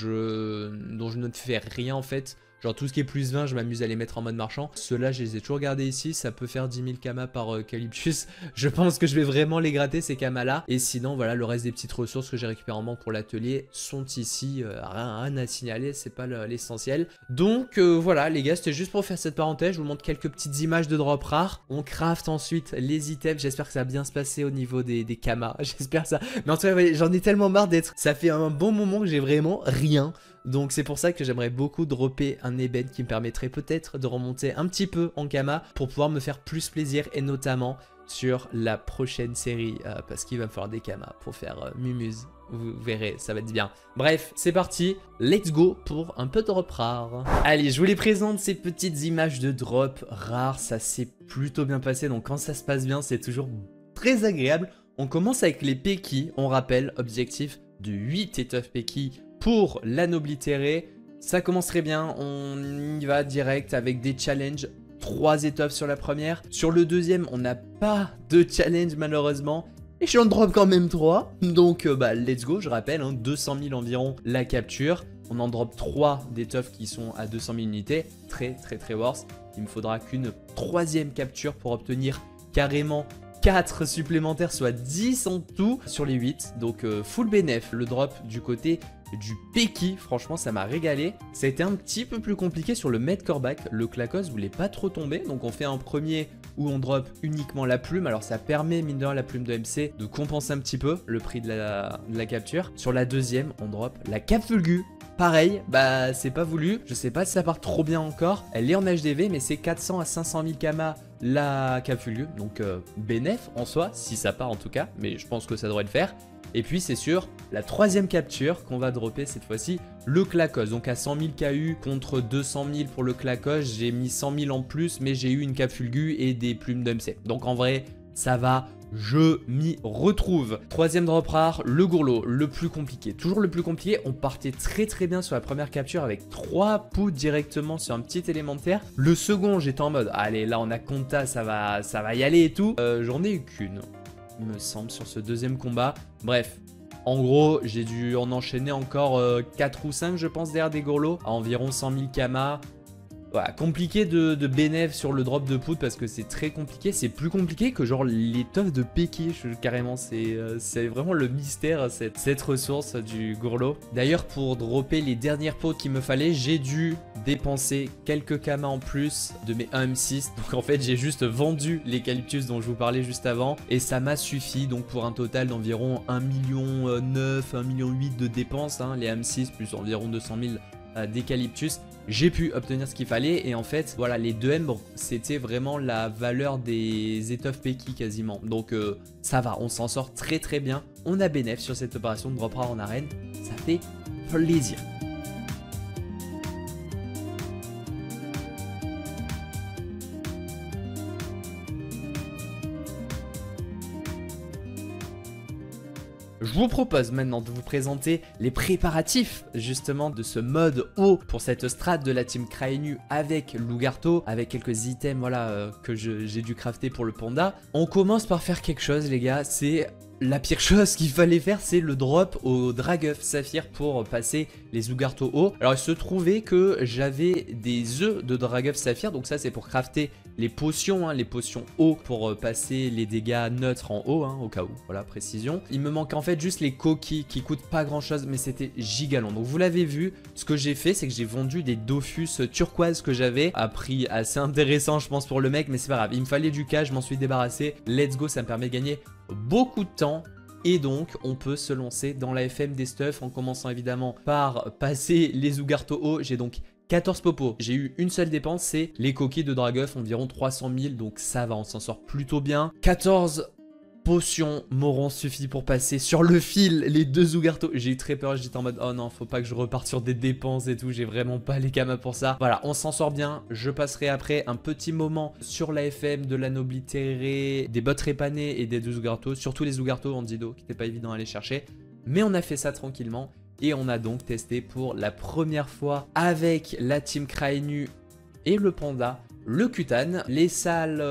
je ne fais rien en fait. Genre tout ce qui est plus 20, je m'amuse à les mettre en mode marchand. Ceux-là, je les ai toujours gardés ici. Ça peut faire 10 000 kamas par Calyptus. Je pense que je vais vraiment les gratter, ces kamas-là. Et sinon, voilà, le reste des petites ressources que j'ai récupérées en banque pour l'atelier sont ici. Rien à signaler, c'est pas l'essentiel. Donc voilà, les gars, c'était juste pour faire cette parenthèse. Je vous montre quelques petites images de drop rares. On craft ensuite les items. J'espère que ça va bien se passer au niveau des kamas. J'espère ça. Mais en tout cas, j'en ai tellement marre d'être... Ça fait un bon moment que j'ai vraiment rien. Donc c'est pour ça que j'aimerais beaucoup dropper un ébène qui me permettrait peut-être de remonter un petit peu en Kama pour pouvoir me faire plus plaisir et notamment sur la prochaine série parce qu'il va me falloir des Kama pour faire Mumuse. Vous verrez, ça va être bien. Bref, c'est parti, let's go pour un peu de drop rare. Allez, je vous les présente ces petites images de drop rares, ça s'est plutôt bien passé, donc quand ça se passe bien, c'est toujours très agréable. On commence avec les Peki, on rappelle, objectif de 8 étoffes Peki pour l'anoblitéré. Ça commence très bien, on y va direct avec des challenges. 3 étoffes sur la première. Sur le deuxième, on n'a pas de challenge malheureusement. Et j'en drop quand même 3. Donc let's go, je rappelle, hein, 200 000 environ la capture. On en drop 3 d'étoffes qui sont à 200 000 unités. Très worse. Il me faudra qu'une 3e capture pour obtenir carrément 4 supplémentaires, soit 10 en tout sur les 8. Donc full bénéf, le drop du côté du Peki, franchement ça m'a régalé. Ça a été un petit peu plus compliqué sur le Med Corbac, le Klakos voulait pas trop tomber, donc on fait un premier où on drop uniquement la plume, alors ça permet mine de rien la plume de MC de compenser un petit peu le prix de la capture. Sur la deuxième on drop la Capfulgu. Pareil, c'est pas voulu, je sais pas si ça part trop bien encore, elle est en HDV mais c'est 400 à 500 000 kamas la Capfulgu, donc bénéf en soi, si ça part en tout cas, mais je pense que ça devrait le faire. Et puis c'est sûr, la 3e capture qu'on va dropper cette fois-ci, le Klakos. Donc à 100 000 KU contre 200 000 pour le Klakos, j'ai mis 100 000 en plus, mais j'ai eu une Capfulgu et des plumes d'MC. Donc en vrai, ça va, je m'y retrouve. 3e drop rare, le Gourlo, le plus compliqué. Toujours le plus compliqué, on partait très bien sur la première capture avec 3 poudres directement sur un petit élémentaire. Le second, j'étais en mode, allez là on a Conta, ça va y aller et tout. J'en ai eu qu'une, il me semble, sur ce deuxième combat. Bref, en gros, j'ai dû en enchaîner encore 4 ou 5, je pense, derrière des Gourlos, à environ 100 000 kamas. Voilà, compliqué de bénéf sur le drop de poudre parce que c'est très compliqué. C'est plus compliqué que genre l'étoffe de Peki, carrément. C'est vraiment le mystère, cette ressource du Gourlo. D'ailleurs, pour dropper les dernières poudres qu'il me fallait, j'ai dû dépenser quelques kamas en plus de mes 1M6. Donc en fait, j'ai juste vendu l'eucalyptus dont je vous parlais juste avant. Et ça m'a suffi donc pour un total d'environ 1,9 million, 1,8 million de dépenses. Hein, les M6 plus environ 200 000 d'eucalyptus. J'ai pu obtenir ce qu'il fallait et en fait voilà, les 2M bon, c'était vraiment la valeur des étoffes Peki quasiment, donc ça va, on s'en sort très bien. On a bénéf sur cette opération de drop rare en arène, ça fait plaisir. Je vous propose maintenant de vous présenter les préparatifs justement de ce mode haut pour cette strat de la team Craenu avec Lougarto, avec quelques items voilà que j'ai dû crafter pour le panda. On commence par faire quelque chose les gars, c'est la pire chose qu'il fallait faire, c'est le drop au Dragueuf Saphir pour passer les Ougarto haut. Alors il se trouvait que j'avais des œufs de Dragueuf Saphir, donc ça c'est pour crafter les potions, les potions haut pour passer les dégâts neutres en haut, au cas où, voilà, précision. Il me manque en fait juste les coquilles qui coûtent pas grand chose, mais c'était giga long. Donc vous l'avez vu, ce que j'ai fait, c'est que j'ai vendu des Dofus turquoise que j'avais à prix assez intéressant, je pense, pour le mec, mais c'est pas grave. Il me fallait du cash, je m'en suis débarrassé. Let's go, ça me permet de gagner beaucoup de temps. Et donc, on peut se lancer dans la FM des stuffs en commençant évidemment par passer les Ougarto haut. J'ai donc 14 popos. J'ai eu une seule dépense, c'est les coquilles de Dragueuf, environ 300 000. Donc ça va, on s'en sort plutôt bien. 14 potions m'auront suffi pour passer sur le fil les 2 Ougarto. J'ai eu très peur, j'étais en mode oh non, faut pas que je reparte sur des dépenses et tout, j'ai vraiment pas les camas pour ça. Voilà, on s'en sort bien. Je passerai après un petit moment sur la FM de l'anneau oblitéré, des bottes répanées et des 2 Ougarto, surtout les Ougarto en Dido qui n'était pas évident à aller chercher. Mais on a fait ça tranquillement et on a donc testé pour la première fois avec la team Craenu et le panda le Kutan. Les salles,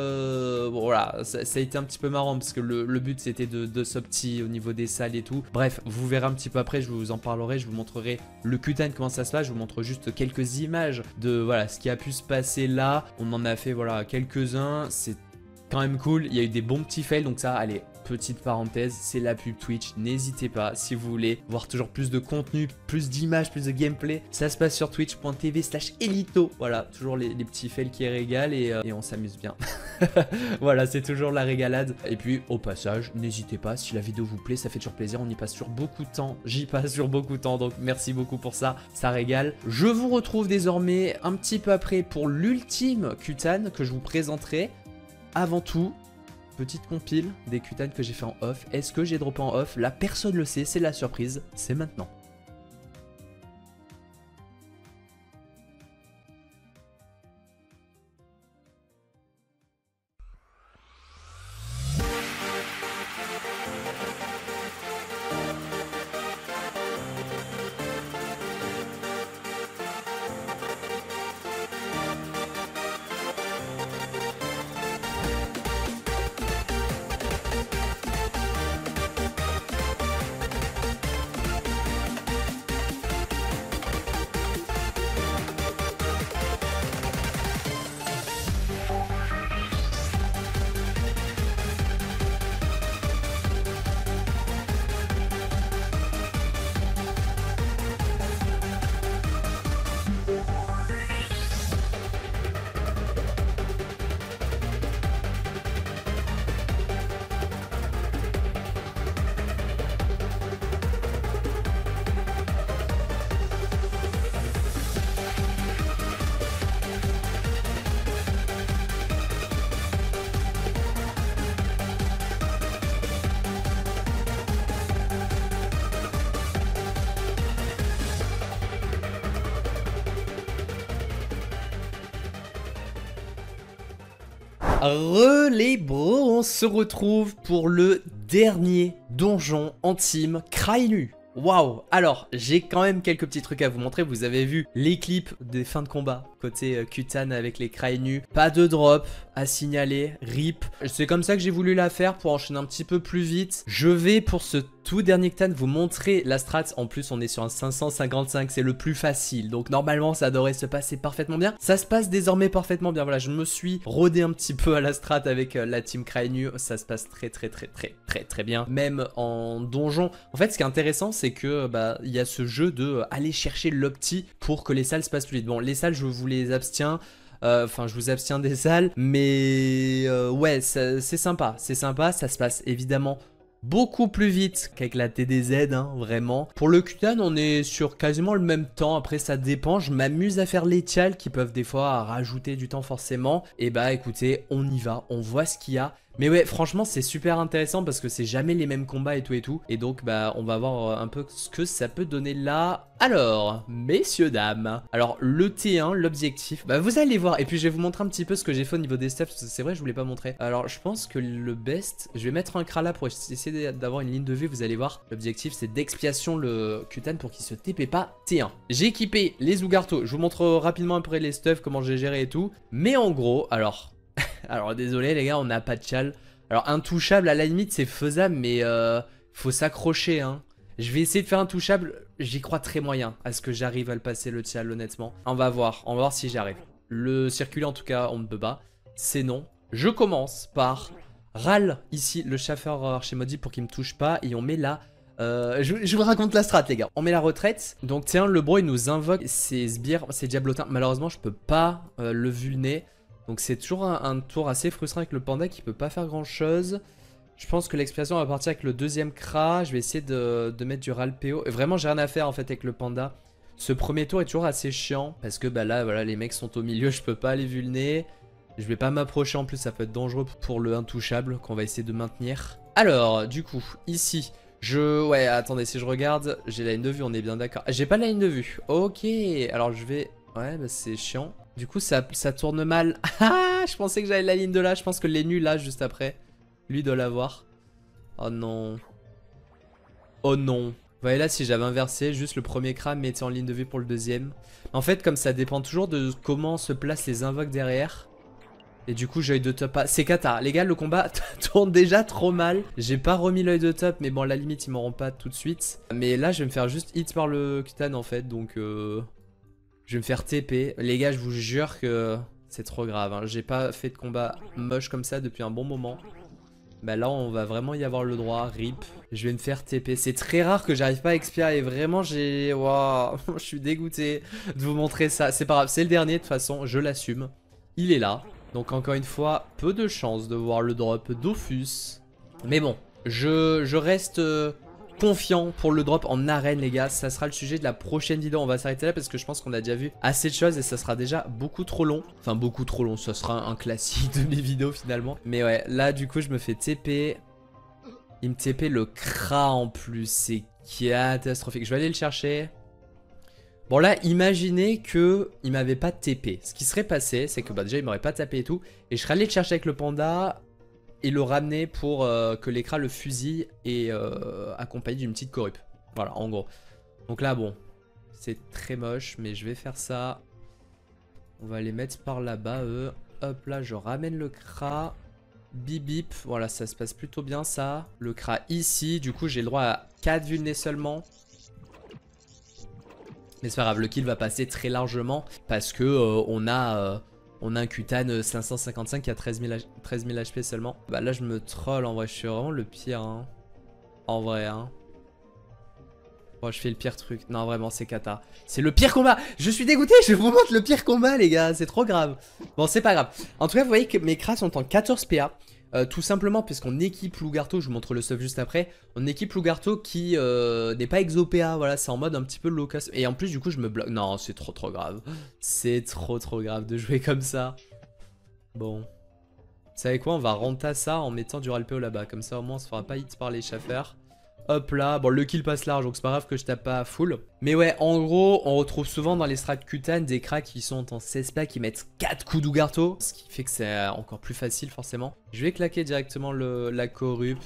voilà, ça a été un petit peu marrant parce que le but c'était de s'opti au niveau des salles et tout. Bref, vous verrez un petit peu après, je vous en parlerai, je vous montrerai le Kutan, comment ça se passe. Je vous montre juste quelques images de voilà ce qui a pu se passer là. On en a fait voilà quelques-uns, c'est quand même cool. Il y a eu des bons petits fails, donc ça, allez, petite parenthèse, c'est la pub Twitch. N'hésitez pas, si vous voulez voir toujours plus de contenu, plus d'images, plus de gameplay, ça se passe sur twitch.tv/elito. Voilà, toujours les petits fails qui régalent et on s'amuse bien. Voilà, c'est toujours la régalade. Et puis, au passage, n'hésitez pas, si la vidéo vous plaît, ça fait toujours plaisir. On y passe sur beaucoup de temps. J'y passe sur beaucoup de temps, donc merci beaucoup pour ça. Ça régale. Je vous retrouve désormais un petit peu après pour l'ultime Kutan que je vous présenterai. Avant tout, petite compile des Kutan que j'ai fait en off. Est-ce que j'ai droppé en off? Là, personne le sait, c'est la surprise, c'est maintenant. Les bros, on se retrouve pour le dernier donjon en team Craenu. Waouh! Alors, j'ai quand même quelques petits trucs à vous montrer. Vous avez vu les clips des fins de combat côté Kutan avec les Craenu. Pas de drop à signaler, rip. C'est comme ça que j'ai voulu la faire pour enchaîner un petit peu plus vite. Je vais pour ce tout dernier Kutan vous montrer la strat. En plus, on est sur un 555, c'est le plus facile. Donc normalement, ça devrait se passer parfaitement bien. Ça se passe désormais parfaitement bien. Voilà, je me suis rodé un petit peu à la strat avec la team Craenu. Ça se passe très bien. Même en donjon. En fait, ce qui est intéressant, c'est que il y a ce jeu de aller chercher l'opti pour que les salles se passent plus vite. Bon, les salles, je vous les abstiens. Enfin, je vous abstiens des salles, mais ouais, c'est sympa, ça se passe évidemment beaucoup plus vite qu'avec la TDZ, vraiment. Pour le Kutan, on est sur quasiment le même temps. Après, ça dépend. Je m'amuse à faire les tials qui peuvent des fois rajouter du temps forcément. Et bah, écoutez, on y va. On voit ce qu'il y a. Mais ouais, franchement, c'est super intéressant parce que c'est jamais les mêmes combats et tout et tout. Et donc, bah, on va voir un peu ce que ça peut donner là. Alors, messieurs, dames. Alors, le T1, l'objectif, bah, vous allez voir. Et puis, je vais vous montrer un petit peu ce que j'ai fait au niveau des stuffs. C'est vrai, je vous l'ai pas montré. Alors, je pense que le best, je vais mettre un Kra là pour essayer d'avoir une ligne de vue. Vous allez voir, l'objectif, c'est d'expiation le Kutan pour qu'il se TP pas T1. J'ai équipé les Ougarto. Je vous montre rapidement après les stuffs, comment j'ai géré et tout. Mais en gros, alors... Alors désolé les gars, on n'a pas de chal. Alors intouchable à la limite c'est faisable mais faut s'accrocher hein. Je vais essayer de faire intouchable, j'y crois très moyen à ce que j'arrive à le passer le chal honnêtement. On va voir si j'y arrive. Le circuler en tout cas on ne peut pas, c'est non. Je commence par Ral ici, le chasseur archémodie pour qu'il me touche pas et on met là... je vous raconte la strat les gars. On met la retraite. Donc tiens le bro il nous invoque ses sbires, ses diablotins. Malheureusement je peux pas le vulner. Donc c'est toujours un tour assez frustrant avec le panda qui peut pas faire grand chose. Je pense que l'expiation va partir avec le deuxième Kra. Je vais essayer de mettre du Ralpeo. Et vraiment j'ai rien à faire en fait avec le panda. Ce premier tour est toujours assez chiant. Parce que bah là voilà les mecs sont au milieu. Je peux pas les vulner. Je vais pas m'approcher en plus. Ça peut être dangereux pour le intouchable qu'on va essayer de maintenir. Alors du coup ici ouais attendez si je regarde. J'ai la ligne de vue on est bien d'accord. J'ai pas la ligne de vue. Ok alors je vais... Ouais bah c'est chiant. Du coup ça tourne mal. Ah je pensais que j'avais la ligne de là. Je pense que les nuls là juste après. Lui doit l'avoir. Oh non. Oh non. Vous voyez là si j'avais inversé, juste le premier crâne mettait en ligne de vue pour le deuxième. En fait comme ça dépend toujours de comment se placent les invoques derrière. Et du coup j'ai l'œil de top. C'est cata. Les gars le combat tourne déjà trop mal. J'ai pas remis l'œil de top mais bon à la limite ils m'auront pas tout de suite. Mais là je vais me faire juste hit par le Kutan en fait donc... Je vais me faire TP. Les gars, je vous jure que c'est trop grave. Hein. J'ai pas fait de combat moche comme ça depuis un bon moment. Bah là, on va vraiment y avoir le droit. RIP. Je vais me faire TP. C'est très rare que j'arrive pas à expirer. Et vraiment, j'ai... Waouh, je suis dégoûté de vous montrer ça. C'est pas grave, c'est le dernier de toute façon. Je l'assume. Il est là. Donc encore une fois, peu de chance de voir le drop Dofus. Mais bon, je reste... confiant pour le drop en arène les gars. Ça sera le sujet de la prochaine vidéo. On va s'arrêter là parce que je pense qu'on a déjà vu assez de choses et ça sera déjà beaucoup trop long. Enfin beaucoup trop long, ça sera un classique de mes vidéos finalement. Mais ouais là du coup je me fais TP. Il me TP le Kra en plus. C'est catastrophique. Je vais aller le chercher. Bon là imaginez que il m'avait pas TP. Ce qui serait passé c'est que bah déjà il m'aurait pas tapé et tout. Et je serais allé le chercher avec le panda et le ramener pour que l'écran le fusille et accompagné d'une petite corrupe. Voilà, en gros. Donc là, bon, c'est très moche, mais je vais faire ça. On va les mettre par là-bas, eux. Hop, là, je ramène le Kra. Bip, bip. Voilà, ça se passe plutôt bien, ça. Le Kra ici. Du coup, j'ai le droit à 4 vulnés seulement. Mais c'est pas grave, le kill va passer très largement parce que on a un Kutan 555 qui a 13 000 HP seulement. Bah là je me troll en vrai, je suis vraiment le pire hein. En vrai hein. Bon je fais le pire truc. Non vraiment c'est cata. C'est le pire combat. Je suis dégoûté, je vous montre le pire combat les gars. C'est trop grave. Bon c'est pas grave. En tout cas vous voyez que mes Kras sont en 14 PA. Tout simplement puisqu'on équipe Lougarto, je vous montre le stuff juste après. On équipe Lougarto qui n'est pas exo PA, voilà, c'est en mode un petit peu low cost. Et en plus du coup je me bloque. Non c'est trop grave. C'est trop grave de jouer comme ça. Bon. Vous savez quoi, on va renta ça en mettant du Ralpeo là-bas. Comme ça au moins on se fera pas hit par les chaffeurs. Hop là, bon le kill passe large donc c'est pas grave que je tape pas à full. Mais ouais en gros on retrouve souvent dans les strats Kutan des cracks qui sont en 16 packs qui mettent 4 coups d'Ougarto. Ce qui fait que c'est encore plus facile forcément. Je vais claquer directement la corrup.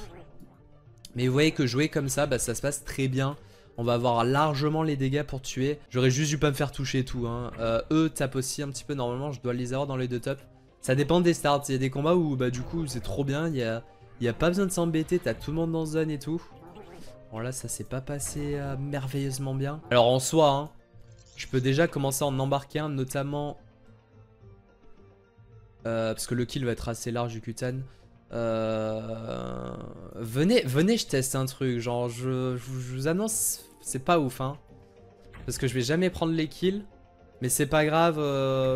Mais vous voyez que jouer comme ça, bah, ça se passe très bien. On va avoir largement les dégâts pour tuer. J'aurais juste dû pas me faire toucher et tout hein. Eux tapent aussi un petit peu normalement, je dois les avoir dans les deux top. Ça dépend des starts, il y a des combats où bah du coup c'est trop bien, il y a pas besoin de s'embêter, t'as tout le monde dans zone et tout. Bon là ça s'est pas passé merveilleusement bien. Alors en soi hein, je peux déjà commencer à en embarquer un notamment parce que le kill va être assez large du Kutan. Venez je teste un truc, genre je vous annonce c'est pas ouf hein. Parce que je vais jamais prendre les kills. Mais c'est pas grave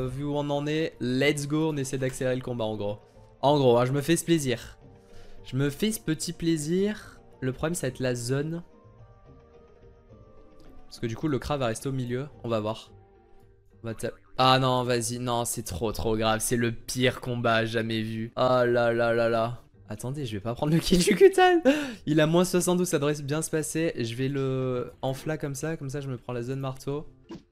vu où on en est. Let's go, on essaie d'accélérer le combat en gros. En gros hein, je me fais ce plaisir. Je me fais ce petit plaisir. Le problème ça va être la zone. Parce que du coup le Kra va rester au milieu. On va voir. On va ah non vas-y. Non c'est trop grave. C'est le pire combat jamais vu. Oh là là là là. Attendez, je vais pas prendre le kill du Kutan. Il a moins 72, ça devrait bien se passer. Je vais le enfla comme ça je me prends la zone marteau.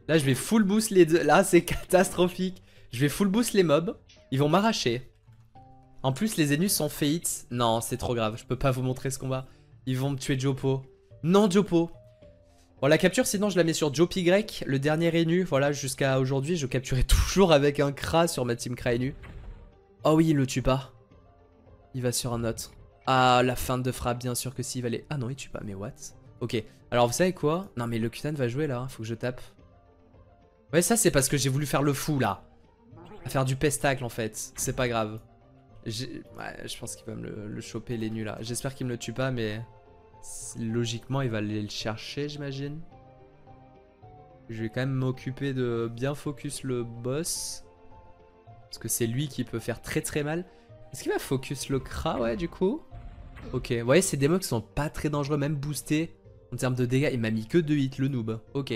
Là, je vais full boost les deux. Là, c'est catastrophique. Je vais full boost les mobs. Ils vont m'arracher. En plus, les ennemis sont fates. Non, c'est trop grave. Je peux pas vous montrer ce combat. Ils vont me tuer Jopo. Non, Jopo. Bon, la capture, sinon, je la mets sur Jopy, le dernier Enu. Voilà, jusqu'à aujourd'hui, je capturais toujours avec un Kra sur ma team Kra Enu. Oh oui, il le tue pas. Il va sur un autre. Ah, la feinte de frappe, bien sûr que si, il va aller... Ah non, il tue pas, mais what? Ok, alors vous savez quoi? Non, mais le Kutan va jouer là, faut que je tape. Ouais, ça, c'est parce que j'ai voulu faire le fou, là. À faire du pestacle, en fait. C'est pas grave. Ouais, je pense qu'il va me le choper, les nuls, là. J'espère qu'il me le tue pas, mais... Logiquement, il va aller le chercher, j'imagine. Je vais quand même m'occuper de bien focus le boss. Parce que c'est lui qui peut faire très très mal. Est-ce qu'il va focus le Kra, ouais, du coup? Ok, vous voyez, c'est des mobs qui sont pas très dangereux, même boostés. En termes de dégâts, il m'a mis que 2 hits, le noob. Ok.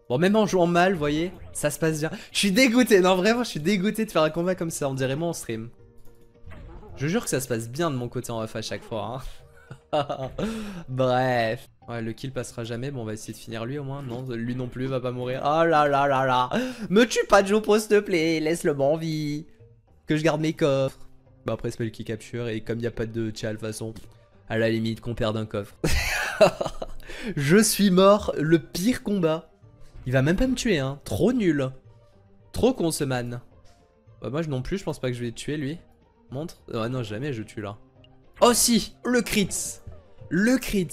Bon, même en jouant mal, vous voyez, ça se passe bien. Je suis dégoûté, non, vraiment, je suis dégoûté de faire un combat comme ça. On dirait moi en stream. Je jure que ça se passe bien de mon côté en off à chaque fois, hein. Bref. Ouais, le kill passera jamais. Bon, on va essayer de finir lui au moins. Non, lui non plus va pas mourir. Oh là là là là. Me tue pas, Jopo, s'il te plaît. Laisse-le en vie. Que je garde mes coffres. Bah après, c'est pas lui qui capture. Et comme il n'y a pas de tchal, de toute façon, à la limite, qu'on perde un coffre. Je suis mort. Le pire combat. Il va même pas me tuer, hein. Trop nul. Trop con, ce man. Bah, moi non plus, je pense pas que je vais le tuer, lui. Montre. Ah non, jamais je tue là. Oh si, le crit. Le crit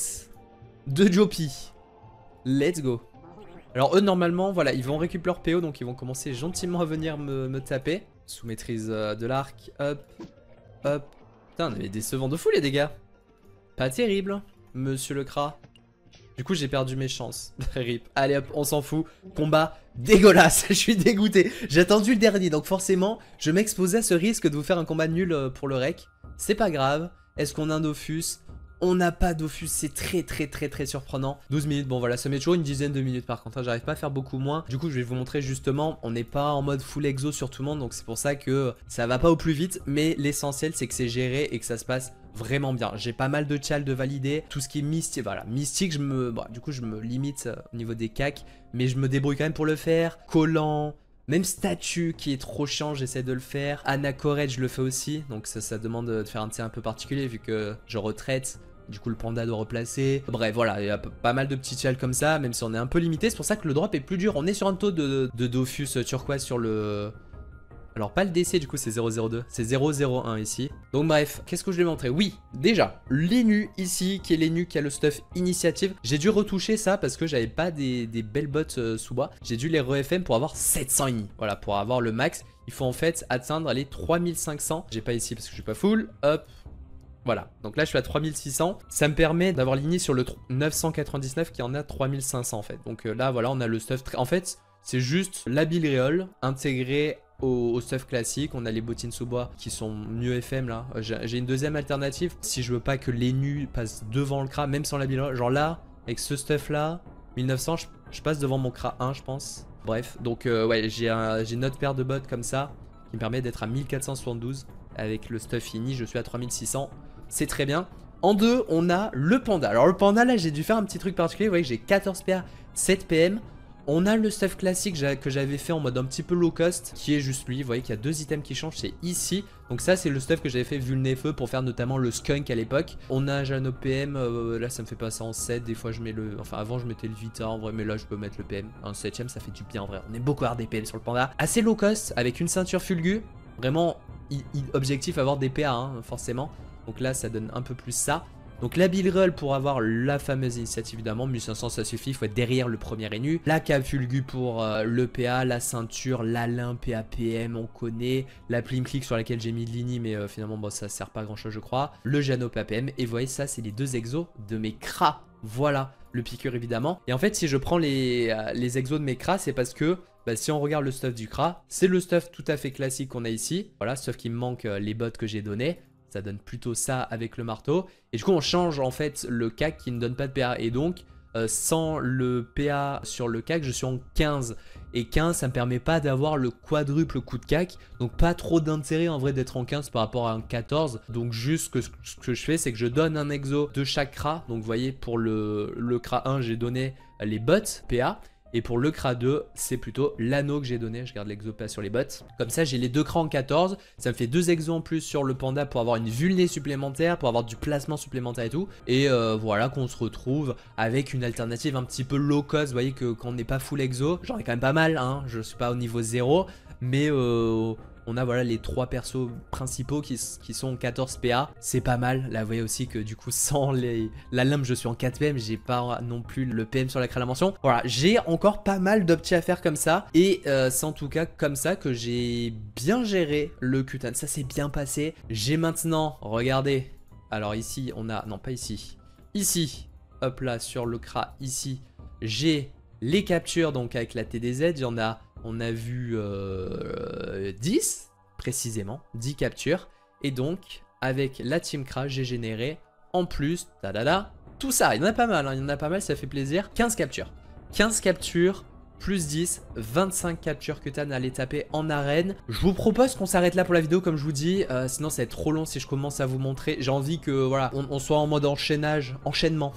de Jopy. Let's go. Alors eux normalement, voilà, ils vont récupérer leur PO, donc ils vont commencer gentiment à venir me taper. Sous maîtrise de l'arc. Hop, hop. Putain, on avait décevant de fou les dégâts. Pas terrible, monsieur le Kra. Du coup j'ai perdu mes chances. Rip. Allez hop, on s'en fout. Combat dégueulasse. Je suis dégoûté. J'ai attendu le dernier, donc forcément je m'exposais à ce risque de vous faire un combat nul pour le rec. C'est pas grave. Est-ce qu'on a un Dofus? On n'a pas Dofus, c'est très surprenant. 12 minutes, bon voilà, ça met toujours une dizaine de minutes par contre, hein, j'arrive pas à faire beaucoup moins. Du coup, je vais vous montrer justement, on n'est pas en mode full exo sur tout le monde, donc c'est pour ça que ça va pas au plus vite. Mais l'essentiel, c'est que c'est géré et que ça se passe vraiment bien. J'ai pas mal de tchal de valider. Tout ce qui est mystique, voilà, mystique, du coup, je me limite au niveau des cacs, mais je me débrouille quand même pour le faire. Collant. Même statue qui est trop chiant, j'essaie de le faire. Anacorette, je le fais aussi. Donc ça demande de faire un tir un peu particulier vu que je retraite. Du coup, le panda doit replacer. Bref, voilà, il y a pas mal de petits tchals comme ça, même si on est un peu limité. C'est pour ça que le drop est plus dur. On est sur un taux de Dofus turquoise sur le... Alors, pas le DC, du coup, c'est 0,02. C'est 0,01 ici. Donc, bref, qu'est-ce que je vais montrer? Oui, déjà, l'Enu ici, qui est l'Enu qui a le stuff initiative. J'ai dû retoucher ça parce que j'avais pas des belles bottes sous bois. J'ai dû les re-FM pour avoir 700 ini. Voilà, pour avoir le max. Il faut en fait atteindre les 3500. J'ai pas ici parce que je suis pas full. Hop. Voilà, donc là je suis à 3600. Ça me permet d'avoir l'ini sur le 999 qui en a 3500 en fait. Donc là voilà, on a le stuff. En fait, c'est juste la Bilréole intégrée au stuff classique. On a les bottines sous bois qui sont mieux FM là. J'ai une deuxième alternative. Si je veux pas que l'Enu passe devant le Kra, même sans la Bilréole. Genre là, avec ce stuff là, 1900, je passe devant mon Kra 1, je pense. Bref, donc ouais, j'ai une autre paire de bottes comme ça qui me permet d'être à 1472. Avec le stuff ini, je suis à 3600. C'est très bien. En deux, on a le panda. Alors le panda, là, j'ai dû faire un petit truc particulier. Vous voyez que j'ai 14 PA, 7 PM. On a le stuff classique que j'avais fait en mode un petit peu low cost, qui est juste lui. Vous voyez qu'il y a 2 items qui changent, c'est ici. Donc ça, c'est le stuff que j'avais fait vulnefeu pour faire notamment le skunk à l'époque. On a Jano PM, là, ça me fait passer en 7. Des fois, je mets le... Enfin, avant, je mettais le Vita en vrai, mais là, je peux mettre le PM. Un 7ème, ça fait du bien en vrai. On est beaucoup à avoir des PM sur le panda. Assez low cost, avec une ceinture fulgu. Vraiment, objectif avoir des PA, hein, forcément. Donc là, ça donne un peu plus ça. Donc la Bilroll pour avoir la fameuse initiative, évidemment. 1500, ça suffit. Il faut être derrière le premier Enu. La Cave Fulgu pour le PA. La ceinture, l'Alain PAPM, on connaît. La Plim Click sur laquelle j'ai mis de l'ini, mais finalement, bon, ça sert pas à grand chose, je crois. Le Jano PAPM. Et vous voyez, ça, c'est les 2 exos de mes Kra. Voilà. Le piqûre, évidemment. Et en fait, si je prends les exos de mes Kra, c'est parce que... Bah, si on regarde le stuff du Kra, c'est le stuff tout à fait classique qu'on a ici. Voilà, sauf qu'il me manque les bottes que j'ai données. Ça donne plutôt ça avec le marteau. Et du coup, on change en fait le CAC qui ne donne pas de PA. Et donc, sans le PA sur le CAC, je suis en 15. Et 15, ça me permet pas d'avoir le quadruple coup de cac. Donc pas trop d'intérêt en vrai d'être en 15 par rapport à un 14. Donc juste ce que je fais, c'est que je donne un exo de chaque CRA. Donc vous voyez, pour le CRA 1, j'ai donné les bots PA. Et pour le CRA 2, c'est plutôt l'anneau que j'ai donné. Je garde l'exo PA sur les bots. Comme ça, j'ai les deux CRA en 14. Ça me fait 2 exos en plus sur le panda pour avoir une vulné supplémentaire, pour avoir du placement supplémentaire et tout. Et voilà qu'on se retrouve avec une alternative un petit peu low cost. Vous voyez que quand on n'est pas full exo, j'en ai quand même pas mal, hein. Je suis pas au niveau 0. Mais on a voilà les 3 persos principaux qui sont en 14 PA. C'est pas mal. Là vous voyez aussi que du coup sans la limbe je suis en 4 PM. J'ai pas non plus le PM sur la création. Voilà, j'ai encore pas mal d'optis à faire comme ça. Et c'est en tout cas comme ça que j'ai bien géré le Kutan. Ça s'est bien passé. J'ai maintenant, regardez. Alors ici on a, non pas ici. Ici, hop là sur le CRA ici. J'ai les captures donc avec la TDZ. Il y en a... On a vu 10, précisément, 10 captures. Et donc, avec la Team CRA, j'ai généré en plus, tout ça. Il y en a pas mal, hein, il y en a pas mal, ça fait plaisir. 15 captures. 15 captures, plus 10, 25 captures que Kutan à aller taper en arène. Je vous propose qu'on s'arrête là pour la vidéo, comme je vous dis. Sinon, ça va être trop long si je commence à vous montrer. J'ai envie que, voilà, on soit en mode enchaînement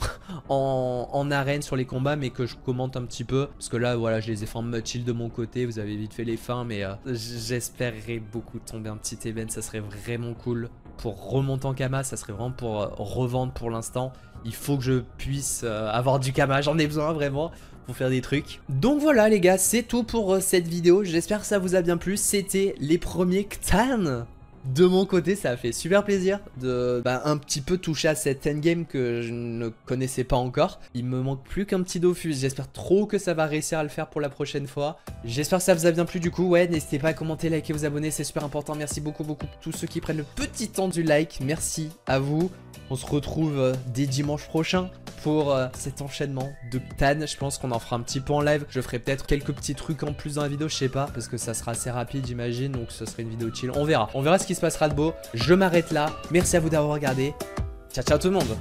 en arène sur les combats, mais que je commente un petit peu. Parce que là, voilà, je les ai fait en mode chill de mon côté. Vous avez vite fait les fins, mais j'espérerais beaucoup tomber un petit event. Ça serait vraiment cool pour remonter en Kama. Ça serait vraiment pour revendre pour l'instant. Il faut que je puisse avoir du Kama. J'en ai besoin vraiment pour faire des trucs. Donc voilà les gars, c'est tout pour cette vidéo. J'espère que ça vous a bien plu. C'était les premiers Ktan. De mon côté, ça a fait super plaisir de un petit peu toucher à cet endgame que je ne connaissais pas encore. Il me manque plus qu'un petit Dofus. J'espère trop que ça va réussir à le faire pour la prochaine fois. J'espère que ça vous a bien plu du coup. Ouais, n'hésitez pas à commenter, liker, vous abonner, c'est super important. Merci beaucoup tous ceux qui prennent le petit temps du like. Merci à vous. On se retrouve dès dimanche prochain pour cet enchaînement de Ktan. Je pense qu'on en fera un petit peu en live. Je ferai peut-être quelques petits trucs en plus dans la vidéo, je sais pas, parce que ça sera assez rapide j'imagine, donc ce serait une vidéo chill. On verra ce qui se passera de beau. Je m'arrête là. Merci à vous d'avoir regardé. Ciao ciao tout le monde.